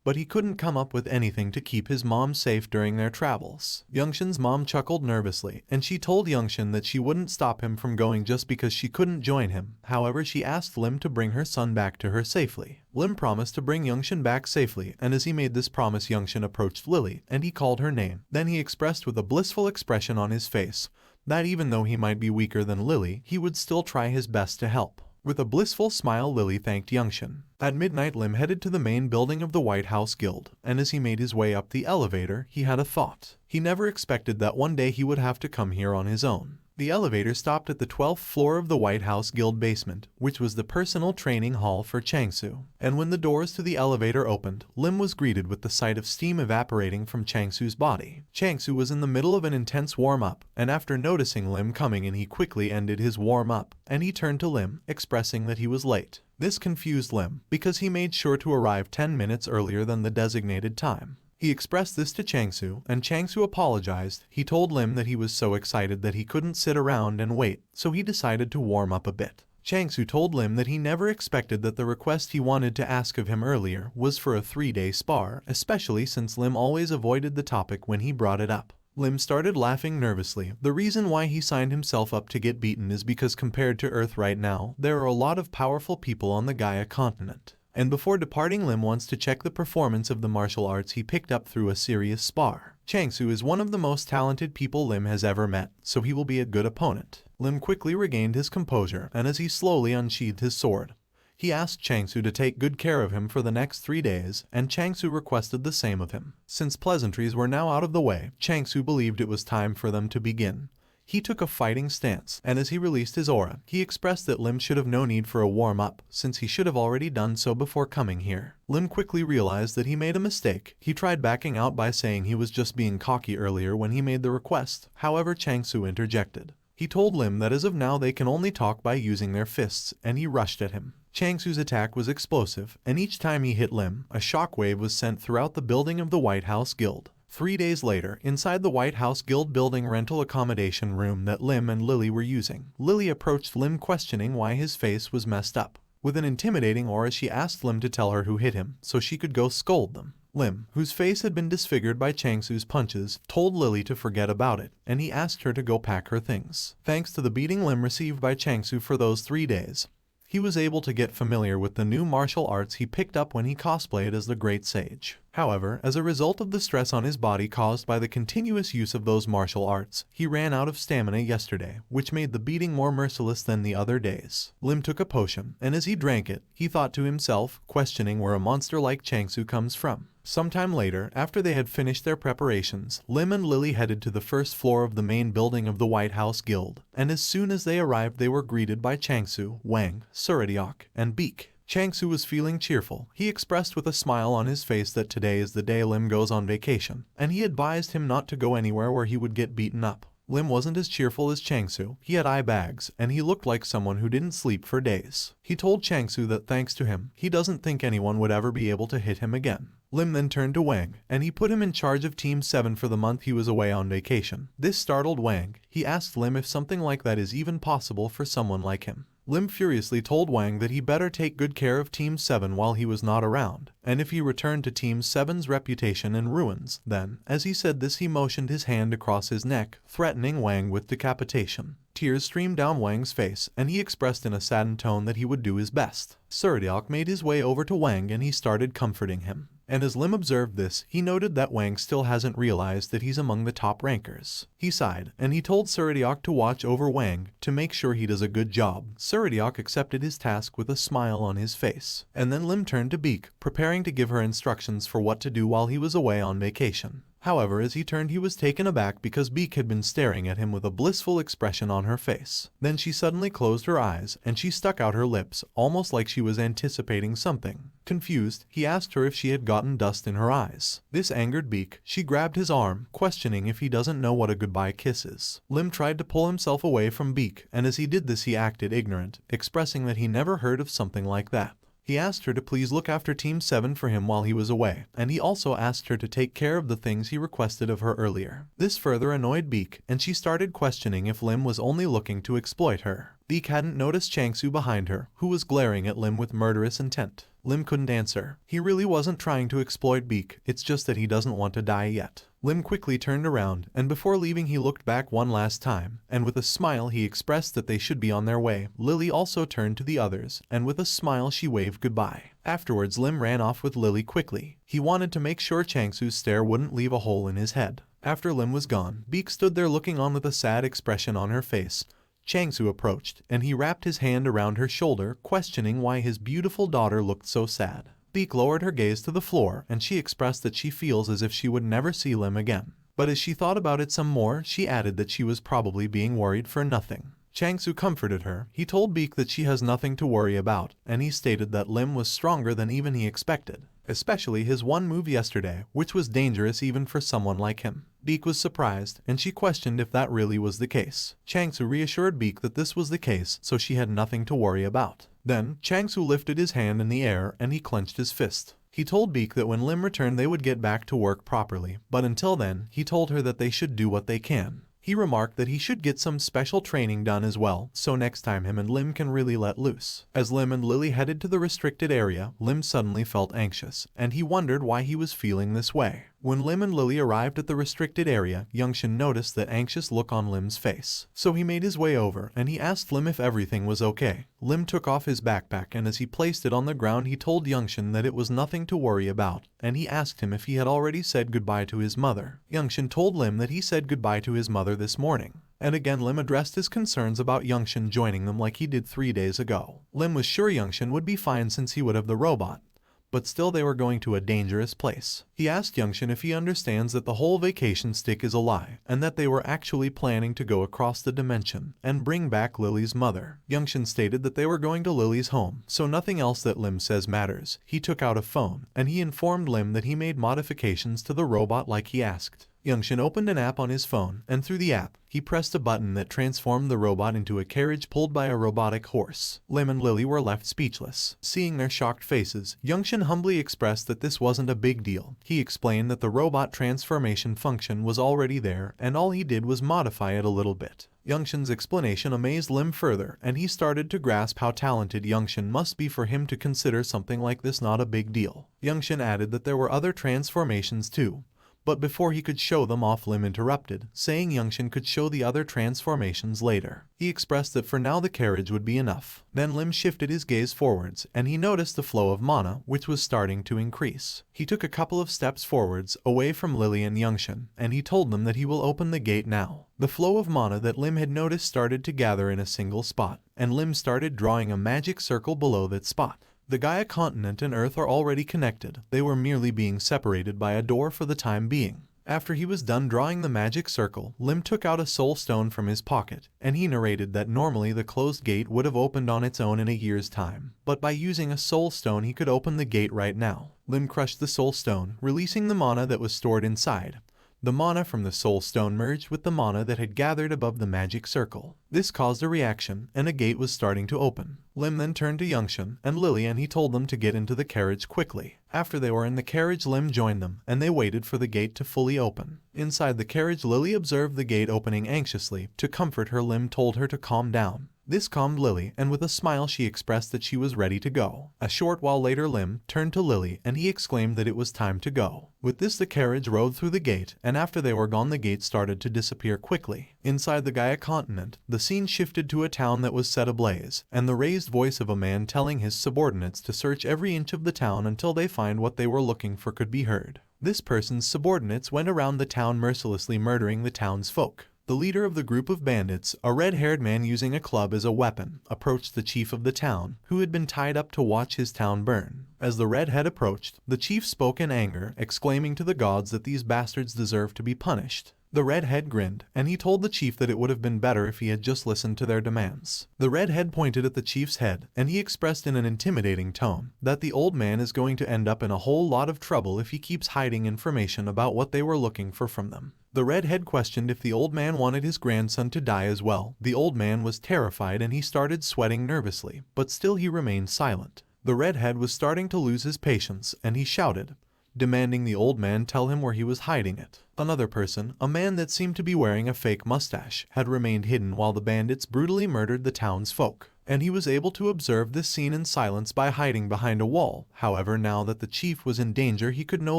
but he couldn't come up with anything to keep his mom safe during their travels. Youngshin's mom chuckled nervously, and she told Youngshin that she wouldn't stop him from going just because she couldn't join him. However, she asked Lim to bring her son back to her safely. Lim promised to bring Youngshin back safely, and as he made this promise, Youngshin approached Lily, and he called her name. Then he expressed with a blissful expression on his face that even though he might be weaker than Lily, he would still try his best to help. With a blissful smile, Lily thanked Youngshin. At midnight, Lim headed to the main building of the White House Guild, and as he made his way up the elevator, he had a thought. He never expected that one day he would have to come here on his own. The elevator stopped at the 12th floor of the White House Guild basement, which was the personal training hall for Changsu. And when the doors to the elevator opened, Lim was greeted with the sight of steam evaporating from Changsu's body. Changsu was in the middle of an intense warm-up, and after noticing Lim coming in, he quickly ended his warm-up, and he turned to Lim, expressing that he was late. This confused Lim, because he made sure to arrive 10 minutes earlier than the designated time. He expressed this to Changsu, and Changsu apologized. He told Lim that he was so excited that he couldn't sit around and wait, so he decided to warm up a bit. Changsu told Lim that he never expected that the request he wanted to ask of him earlier was for a 3-day spar, especially since Lim always avoided the topic when he brought it up. Lim started laughing nervously. The reason why he signed himself up to get beaten is because compared to Earth right now, there are a lot of powerful people on the Gaia continent. And before departing, Lim wants to check the performance of the martial arts he picked up through a serious spar. Changsu is one of the most talented people Lim has ever met, so he will be a good opponent. Lim quickly regained his composure, and as he slowly unsheathed his sword, he asked Changsu to take good care of him for the next 3 days, and Changsu requested the same of him. Since pleasantries were now out of the way, Changsu believed it was time for them to begin. He took a fighting stance, and as he released his aura, he expressed that Lim should have no need for a warm-up, since he should have already done so before coming here. Lim quickly realized that he made a mistake. He tried backing out by saying he was just being cocky earlier when he made the request. However, Changsu interjected. He told Lim that as of now they can only talk by using their fists, and he rushed at him. Changsu's attack was explosive, and each time he hit Lim, a shockwave was sent throughout the building of the White House Guild. 3 days later, inside the White House Guild building rental accommodation room that Lim and Lily were using, Lily approached Lim questioning why his face was messed up. With an intimidating aura, she asked Lim to tell her who hit him, so she could go scold them. Lim, whose face had been disfigured by Changsu's punches, told Lily to forget about it, and he asked her to go pack her things. Thanks to the beating Lim received by Changsu for those 3 days, he was able to get familiar with the new martial arts he picked up when he cosplayed as the Great Sage. However, as a result of the stress on his body caused by the continuous use of those martial arts, he ran out of stamina yesterday, which made the beating more merciless than the other days. Lim took a potion, and as he drank it, he thought to himself, questioning where a monster like Changsu comes from. Sometime later, after they had finished their preparations, Lim and Lily headed to the first floor of the main building of the White House Guild, and as soon as they arrived they were greeted by Changsu, Wang, Suradiok, and Beak. Changsu was feeling cheerful. He expressed with a smile on his face that today is the day Lim goes on vacation, and he advised him not to go anywhere where he would get beaten up. Lim wasn't as cheerful as Changsu. He had eye bags, and he looked like someone who didn't sleep for days. He told Changsu that thanks to him, he doesn't think anyone would ever be able to hit him again. Lim then turned to Wang, and he put him in charge of Team 7 for the month he was away on vacation. This startled Wang. He asked Lim if something like that is even possible for someone like him. Lim furiously told Wang that he better take good care of Team 7 while he was not around, and if he returned to Team 7's reputation in ruins, then, as he said this, he motioned his hand across his neck, threatening Wang with decapitation. Tears streamed down Wang's face, and he expressed in a saddened tone that he would do his best. Suradiok made his way over to Wang and he started comforting him. And as Lim observed this, he noted that Wang still hasn't realized that he's among the top rankers. He sighed, and he told Suridiok to watch over Wang to make sure he does a good job. Suridiok accepted his task with a smile on his face. And then Lim turned to Beak, preparing to give her instructions for what to do while he was away on vacation. However, as he turned, he was taken aback because Beak had been staring at him with a blissful expression on her face. Then she suddenly closed her eyes, and she stuck out her lips, almost like she was anticipating something. Confused, he asked her if she had gotten dust in her eyes. This angered Beak. She grabbed his arm, questioning if he doesn't know what a goodbye kiss is. Lim tried to pull himself away from Beak, and as he did this he acted ignorant, expressing that he never heard of something like that. He asked her to please look after Team 7 for him while he was away, and he also asked her to take care of the things he requested of her earlier. This further annoyed Beak, and she started questioning if Lim was only looking to exploit her. Beak hadn't noticed Changsu behind her, who was glaring at Lim with murderous intent. Lim couldn't answer. He really wasn't trying to exploit Beak, it's just that he doesn't want to die yet. Lim quickly turned around, and before leaving he looked back one last time, and with a smile he expressed that they should be on their way. Lily also turned to the others, and with a smile she waved goodbye. Afterwards Lim ran off with Lily quickly. He wanted to make sure Changsu's stare wouldn't leave a hole in his head. After Lim was gone, Beak stood there looking on with a sad expression on her face. Changsu approached, and he wrapped his hand around her shoulder, questioning why his beautiful daughter looked so sad. Beak lowered her gaze to the floor, and she expressed that she feels as if she would never see Lim again. But as she thought about it some more, she added that she was probably being worried for nothing. Changsu comforted her. He told Beak that she has nothing to worry about, and he stated that Lim was stronger than even he expected, especially his one move yesterday, which was dangerous even for someone like him. Beak was surprised, and she questioned if that really was the case. Changsu reassured Beak that this was the case, so she had nothing to worry about. Then, Changsu lifted his hand in the air and he clenched his fist. He told Beak that when Lim returned they would get back to work properly, but until then, he told her that they should do what they can. He remarked that he should get some special training done as well, so next time him and Lim can really let loose. As Lim and Lily headed to the restricted area, Lim suddenly felt anxious, and he wondered why he was feeling this way. When Lim and Lily arrived at the restricted area, Youngshin noticed that anxious look on Lim's face. So he made his way over, and he asked Lim if everything was okay. Lim took off his backpack, and as he placed it on the ground he told Youngshin that it was nothing to worry about, and he asked him if he had already said goodbye to his mother. Youngshin told Lim that he said goodbye to his mother this morning. And again Lim addressed his concerns about Youngshin joining them like he did 3 days ago. Lim was sure Youngshin would be fine since he would have the robot, but still they were going to a dangerous place. He asked Youngshin if he understands that the whole vacation stick is a lie, and that they were actually planning to go across the dimension and bring back Lily's mother. Youngshin stated that they were going to Lily's home, so nothing else that Lim says matters. He took out a phone, and he informed Lim that he made modifications to the robot like he asked. Youngshin opened an app on his phone, and through the app, he pressed a button that transformed the robot into a carriage pulled by a robotic horse. Lim and Lily were left speechless. Seeing their shocked faces, Youngshin humbly expressed that this wasn't a big deal. He explained that the robot transformation function was already there, and all he did was modify it a little bit. Youngshin's explanation amazed Lim further, and he started to grasp how talented Youngshin must be for him to consider something like this not a big deal. Youngshin added that there were other transformations too. But before he could show them off, Lim interrupted, saying Youngshin could show the other transformations later. He expressed that for now the carriage would be enough. Then Lim shifted his gaze forwards, and he noticed the flow of mana, which was starting to increase. He took a couple of steps forwards, away from Lily and Youngshin, and he told them that he will open the gate now. The flow of mana that Lim had noticed started to gather in a single spot, and Lim started drawing a magic circle below that spot. The Gaia continent and Earth are already connected. They were merely being separated by a door for the time being. After he was done drawing the magic circle, Lim took out a soul stone from his pocket, and he narrated that normally the closed gate would have opened on its own in a year's time, but by using a soul stone he could open the gate right now. Lim crushed the soul stone, releasing the mana that was stored inside. The mana from the soul stone merged with the mana that had gathered above the magic circle. This caused a reaction, and a gate was starting to open. Lim then turned to Youngshin and Lily and he told them to get into the carriage quickly. After they were in the carriage, Lim joined them, and they waited for the gate to fully open. Inside the carriage, Lily observed the gate opening anxiously. To comfort her, Lim told her to calm down. This calmed Lily, and with a smile she expressed that she was ready to go. A short while later Lim turned to Lily and he exclaimed that it was time to go. With this the carriage rode through the gate, and after they were gone the gate started to disappear quickly. Inside the Gaia continent, the scene shifted to a town that was set ablaze, and the raised voice of a man telling his subordinates to search every inch of the town until they find what they were looking for could be heard. This person's subordinates went around the town mercilessly murdering the townsfolk. The leader of the group of bandits, a red-haired man using a club as a weapon, approached the chief of the town, who had been tied up to watch his town burn. As the redhead approached, the chief spoke in anger, exclaiming to the gods that these bastards deserved to be punished. The redhead grinned, and he told the chief that it would have been better if he had just listened to their demands. The redhead pointed at the chief's head, and he expressed in an intimidating tone that the old man is going to end up in a whole lot of trouble if he keeps hiding information about what they were looking for from them. The redhead questioned if the old man wanted his grandson to die as well. The old man was terrified and he started sweating nervously, but still he remained silent. The redhead was starting to lose his patience, and he shouted, demanding the old man tell him where he was hiding it. Another person, a man that seemed to be wearing a fake mustache, had remained hidden while the bandits brutally murdered the townsfolk, and he was able to observe this scene in silence by hiding behind a wall. However, now that the chief was in danger, he could no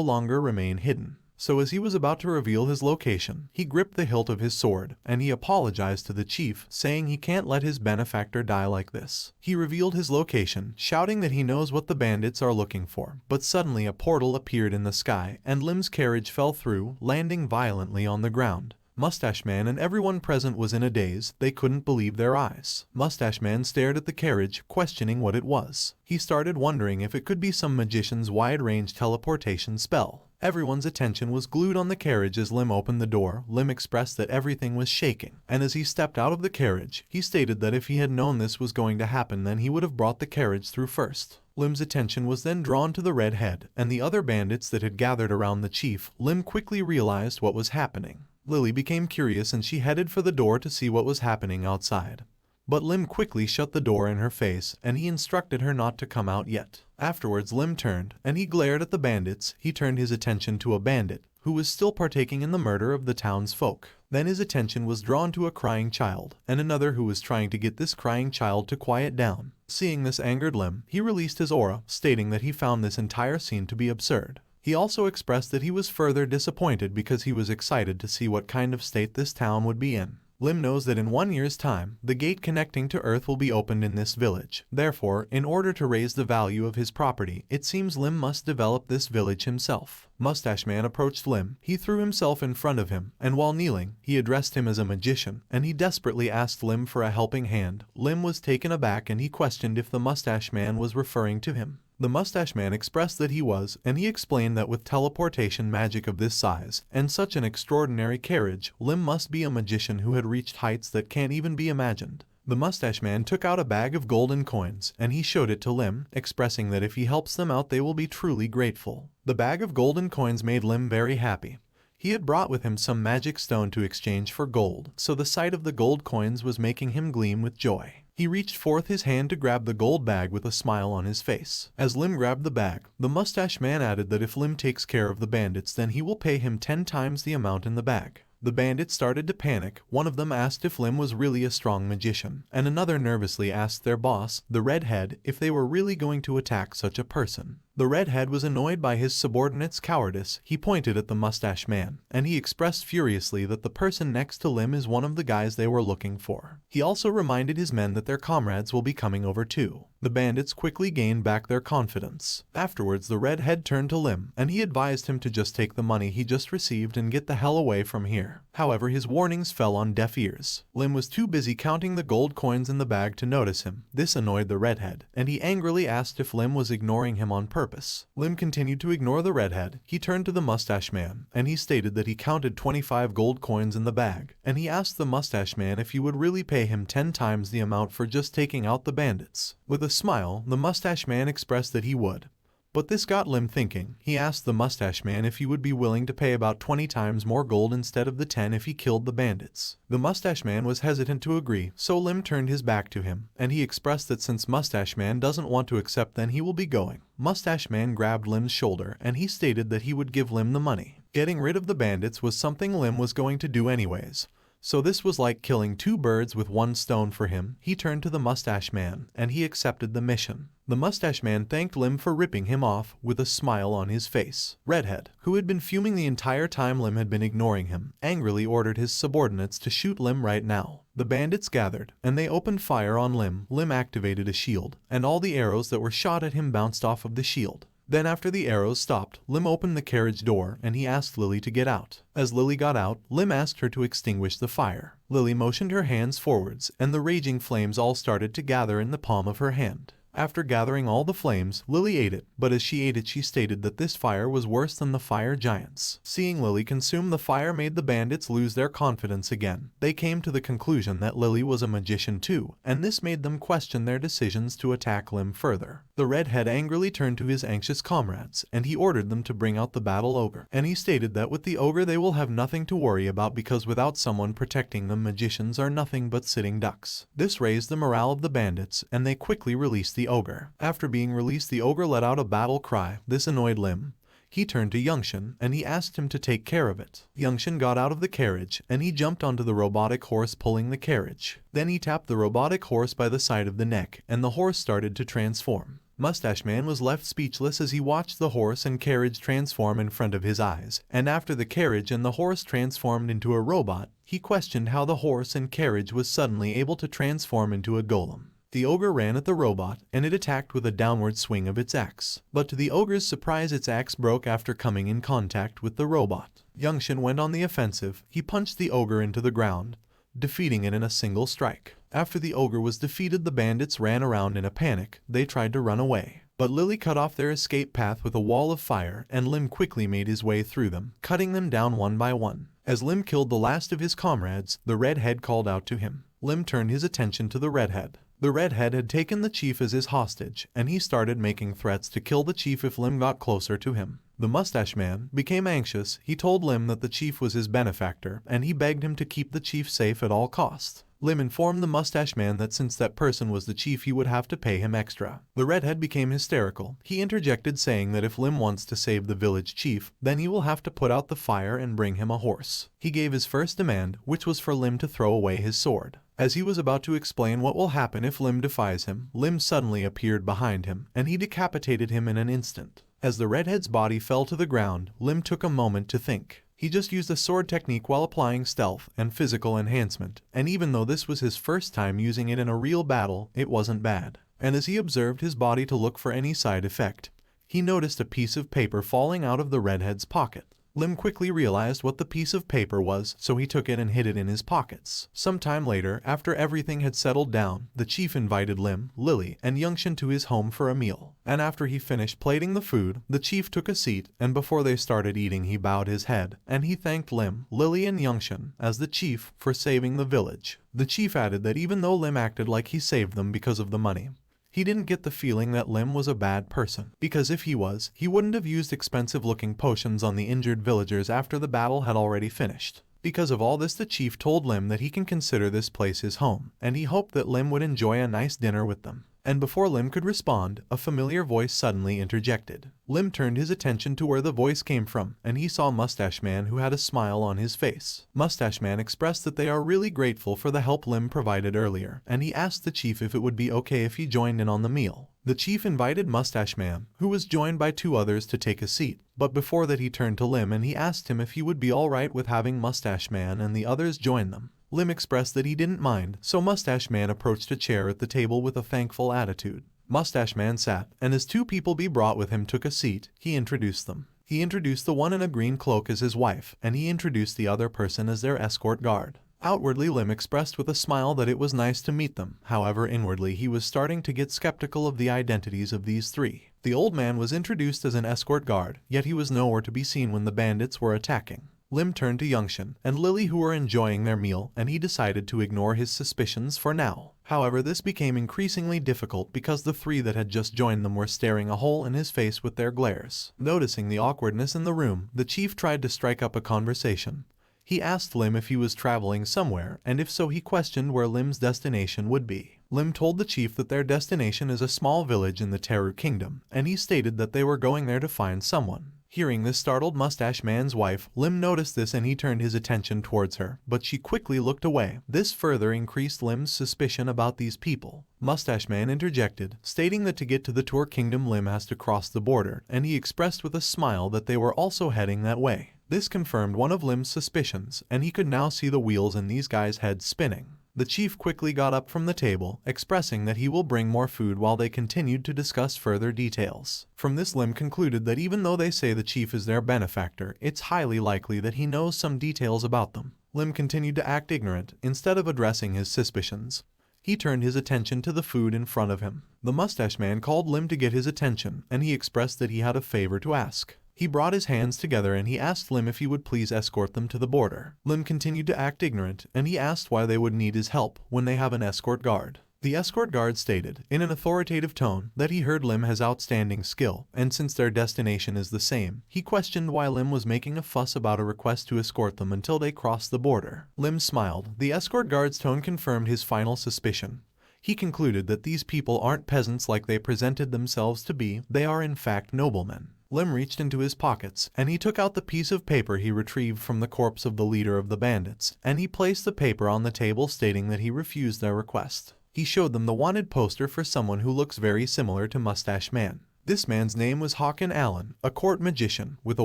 longer remain hidden. So as he was about to reveal his location, he gripped the hilt of his sword, and he apologized to the chief, saying he can't let his benefactor die like this. He revealed his location, shouting that he knows what the bandits are looking for, but suddenly a portal appeared in the sky, and Lim's carriage fell through, landing violently on the ground. Mustache Man and everyone present was in a daze. They couldn't believe their eyes. Mustache Man stared at the carriage, questioning what it was. He started wondering if it could be some magician's wide-range teleportation spell. Everyone's attention was glued on the carriage as Lim opened the door. Lim expressed that everything was shaking, and as he stepped out of the carriage, he stated that if he had known this was going to happen, then he would have brought the carriage through first. Lim's attention was then drawn to the redhead and the other bandits that had gathered around the chief. Lim quickly realized what was happening. Lily became curious and she headed for the door to see what was happening outside. But Lim quickly shut the door in her face, and he instructed her not to come out yet. Afterwards Lim turned, and he glared at the bandits. He turned his attention to a bandit, who was still partaking in the murder of the townsfolk. Then his attention was drawn to a crying child, and another who was trying to get this crying child to quiet down. Seeing this angered Lim, he released his aura, stating that he found this entire scene to be absurd. He also expressed that he was further disappointed because he was excited to see what kind of state this town would be in. Lim knows that in 1 year's time, the gate connecting to Earth will be opened in this village. Therefore, in order to raise the value of his property, it seems Lim must develop this village himself. Mustache Man approached Lim. He threw himself in front of him, and while kneeling, he addressed him as a magician, and he desperately asked Lim for a helping hand. Lim was taken aback and he questioned if the Mustache Man was referring to him. The Mustache Man expressed that he was, and he explained that with teleportation magic of this size, and such an extraordinary carriage, Lim must be a magician who had reached heights that can't even be imagined. The Mustache Man took out a bag of golden coins, and he showed it to Lim, expressing that if he helps them out they will be truly grateful. The bag of golden coins made Lim very happy. He had brought with him some magic stone to exchange for gold, so the sight of the gold coins was making him gleam with joy. He reached forth his hand to grab the gold bag with a smile on his face. As Lim grabbed the bag, the Mustache Man added that if Lim takes care of the bandits, then he will pay him 10 times the amount in the bag. The bandits started to panic. One of them asked if Lim was really a strong magician, and another nervously asked their boss, the redhead, if they were really going to attack such a person. The redhead was annoyed by his subordinate's cowardice. He pointed at the Mustache Man, and he expressed furiously that the person next to Lim is one of the guys they were looking for. He also reminded his men that their comrades will be coming over too. The bandits quickly gained back their confidence. Afterwards, the redhead turned to Lim, and he advised him to just take the money he just received and get the hell away from here. However, his warnings fell on deaf ears. Lim was too busy counting the gold coins in the bag to notice him. This annoyed the redhead, and he angrily asked if Lim was ignoring him on purpose. Lim continued to ignore the redhead. He turned to the Mustache Man, and he stated that he counted 25 gold coins in the bag, and he asked the Mustache Man if he would really pay him 10 times the amount for just taking out the bandits. With a smile, the Mustache Man expressed that he would. But this got Lim thinking. He asked the Mustache Man if he would be willing to pay about 20 times more gold instead of the 10 if he killed the bandits. The Mustache Man was hesitant to agree, so Lim turned his back to him, and he expressed that since Mustache Man doesn't want to accept, then he will be going. Mustache Man grabbed Lim's shoulder, and he stated that he would give Lim the money. Getting rid of the bandits was something Lim was going to do anyways. So this was like killing two birds with one stone for him. He turned to the mustache man, and he accepted the mission. The mustache man thanked Lim for ripping him off with a smile on his face. Redhead, who had been fuming the entire time Lim had been ignoring him, angrily ordered his subordinates to shoot Lim right now. The bandits gathered, and they opened fire on Lim. Lim activated a shield, and all the arrows that were shot at him bounced off of the shield. Then after the arrows stopped, Lim opened the carriage door and he asked Lily to get out. As Lily got out, Lim asked her to extinguish the fire. Lily motioned her hands forwards, and the raging flames all started to gather in the palm of her hand. After gathering all the flames, Lily ate it, but as she ate it she stated that this fire was worse than the fire giants. Seeing Lily consume the fire made the bandits lose their confidence again. They came to the conclusion that Lily was a magician too, and this made them question their decisions to attack Lim further. The redhead angrily turned to his anxious comrades, and he ordered them to bring out the battle ogre. And he stated that with the ogre they will have nothing to worry about because without someone protecting them, magicians are nothing but sitting ducks. This raised the morale of the bandits, and they quickly released the ogre. After being released, the ogre let out a battle cry. This annoyed Lim. He turned to Youngshin and he asked him to take care of it. Youngshin got out of the carriage and he jumped onto the robotic horse pulling the carriage. Then he tapped the robotic horse by the side of the neck and the horse started to transform. Mustache Man was left speechless as he watched the horse and carriage transform in front of his eyes, and after the carriage and the horse transformed into a robot, he questioned how the horse and carriage was suddenly able to transform into a golem. The ogre ran at the robot, and it attacked with a downward swing of its axe. But to the ogre's surprise, its axe broke after coming in contact with the robot. Youngshin went on the offensive. He punched the ogre into the ground, defeating it in a single strike. After the ogre was defeated, the bandits ran around in a panic. They tried to run away, but Lily cut off their escape path with a wall of fire, and Lim quickly made his way through them, cutting them down one by one. As Lim killed the last of his comrades, the redhead called out to him. Lim turned his attention to the redhead. The redhead had taken the chief as his hostage, and he started making threats to kill the chief if Lim got closer to him. The mustache man became anxious. He told Lim that the chief was his benefactor, and he begged him to keep the chief safe at all costs. Lim informed the mustache man that since that person was the chief, he would have to pay him extra. The redhead became hysterical. He interjected saying that if Lim wants to save the village chief, then he will have to put out the fire and bring him a horse. He gave his first demand, which was for Lim to throw away his sword. As he was about to explain what will happen if Lim defies him, Lim suddenly appeared behind him, and he decapitated him in an instant. As the redhead's body fell to the ground, Lim took a moment to think. He just used a sword technique while applying stealth and physical enhancement, and even though this was his first time using it in a real battle, it wasn't bad. And as he observed his body to look for any side effect, he noticed a piece of paper falling out of the redhead's pocket. Lim quickly realized what the piece of paper was, so he took it and hid it in his pockets. Sometime later, after everything had settled down, the chief invited Lim, Lily, and Youngshin to his home for a meal. And after he finished plating the food, the chief took a seat, and before they started eating he bowed his head, and he thanked Lim, Lily, and Youngshin, as the chief, for saving the village. The chief added that even though Lim acted like he saved them because of the money, he didn't get the feeling that Lim was a bad person, because if he was, he wouldn't have used expensive-looking potions on the injured villagers after the battle had already finished. Because of all this, the chief told Lim that he can consider this place his home, and he hoped that Lim would enjoy a nice dinner with them. And before Lim could respond, a familiar voice suddenly interjected. Lim turned his attention to where the voice came from, and he saw Mustache Man, who had a smile on his face. Mustache Man expressed that they are really grateful for the help Lim provided earlier, and he asked the chief if it would be okay if he joined in on the meal. The chief invited Mustache Man, who was joined by two others, to take a seat, but before that he turned to Lim and he asked him if he would be alright with having Mustache Man and the others join them. Lim expressed that he didn't mind, so Mustache Man approached a chair at the table with a thankful attitude. Mustache Man sat, and as two people be brought with him took a seat, he introduced them. He introduced the one in a green cloak as his wife, and he introduced the other person as their escort guard. Outwardly, Lim expressed with a smile that it was nice to meet them. However, inwardly he was starting to get skeptical of the identities of these three. The old man was introduced as an escort guard, yet he was nowhere to be seen when the bandits were attacking. Lim turned to Youngshin and Lily, who were enjoying their meal, and he decided to ignore his suspicions for now. However, this became increasingly difficult because the three that had just joined them were staring a hole in his face with their glares. Noticing the awkwardness in the room, the chief tried to strike up a conversation. He asked Lim if he was traveling somewhere, and if so he questioned where Lim's destination would be. Lim told the chief that their destination is a small village in the Teru Kingdom, and he stated that they were going there to find someone. Hearing this startled mustache man's wife, Lim noticed this and he turned his attention towards her, but she quickly looked away. This further increased Lim's suspicion about these people. Mustache man interjected, stating that to get to the Tour Kingdom Lim has to cross the border, and he expressed with a smile that they were also heading that way. This confirmed one of Lim's suspicions, and he could now see the wheels in these guys' heads spinning. The chief quickly got up from the table, expressing that he will bring more food while they continued to discuss further details. From this Lim concluded that even though they say the chief is their benefactor, it's highly likely that he knows some details about them. Lim continued to act ignorant, instead of addressing his suspicions. He turned his attention to the food in front of him. The mustache man called Lim to get his attention, and he expressed that he had a favor to ask. He brought his hands together and he asked Lim if he would please escort them to the border. Lim continued to act ignorant, and he asked why they would need his help when they have an escort guard. The escort guard stated, in an authoritative tone, that he heard Lim has outstanding skill, and since their destination is the same, he questioned why Lim was making a fuss about a request to escort them until they crossed the border. Lim smiled. The escort guard's tone confirmed his final suspicion. He concluded that these people aren't peasants like they presented themselves to be, they are in fact noblemen. Lim reached into his pockets, and he took out the piece of paper he retrieved from the corpse of the leader of the bandits, and he placed the paper on the table stating that he refused their request. He showed them the wanted poster for someone who looks very similar to Mustache Man. This man's name was Hawken Allen, a court magician with a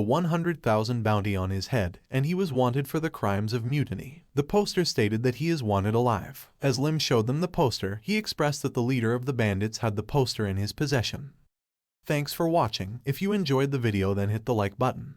100,000 bounty on his head, and he was wanted for the crimes of mutiny. The poster stated that he is wanted alive. As Lim showed them the poster, he expressed that the leader of the bandits had the poster in his possession. Thanks for watching. If you enjoyed the video, then hit the like button.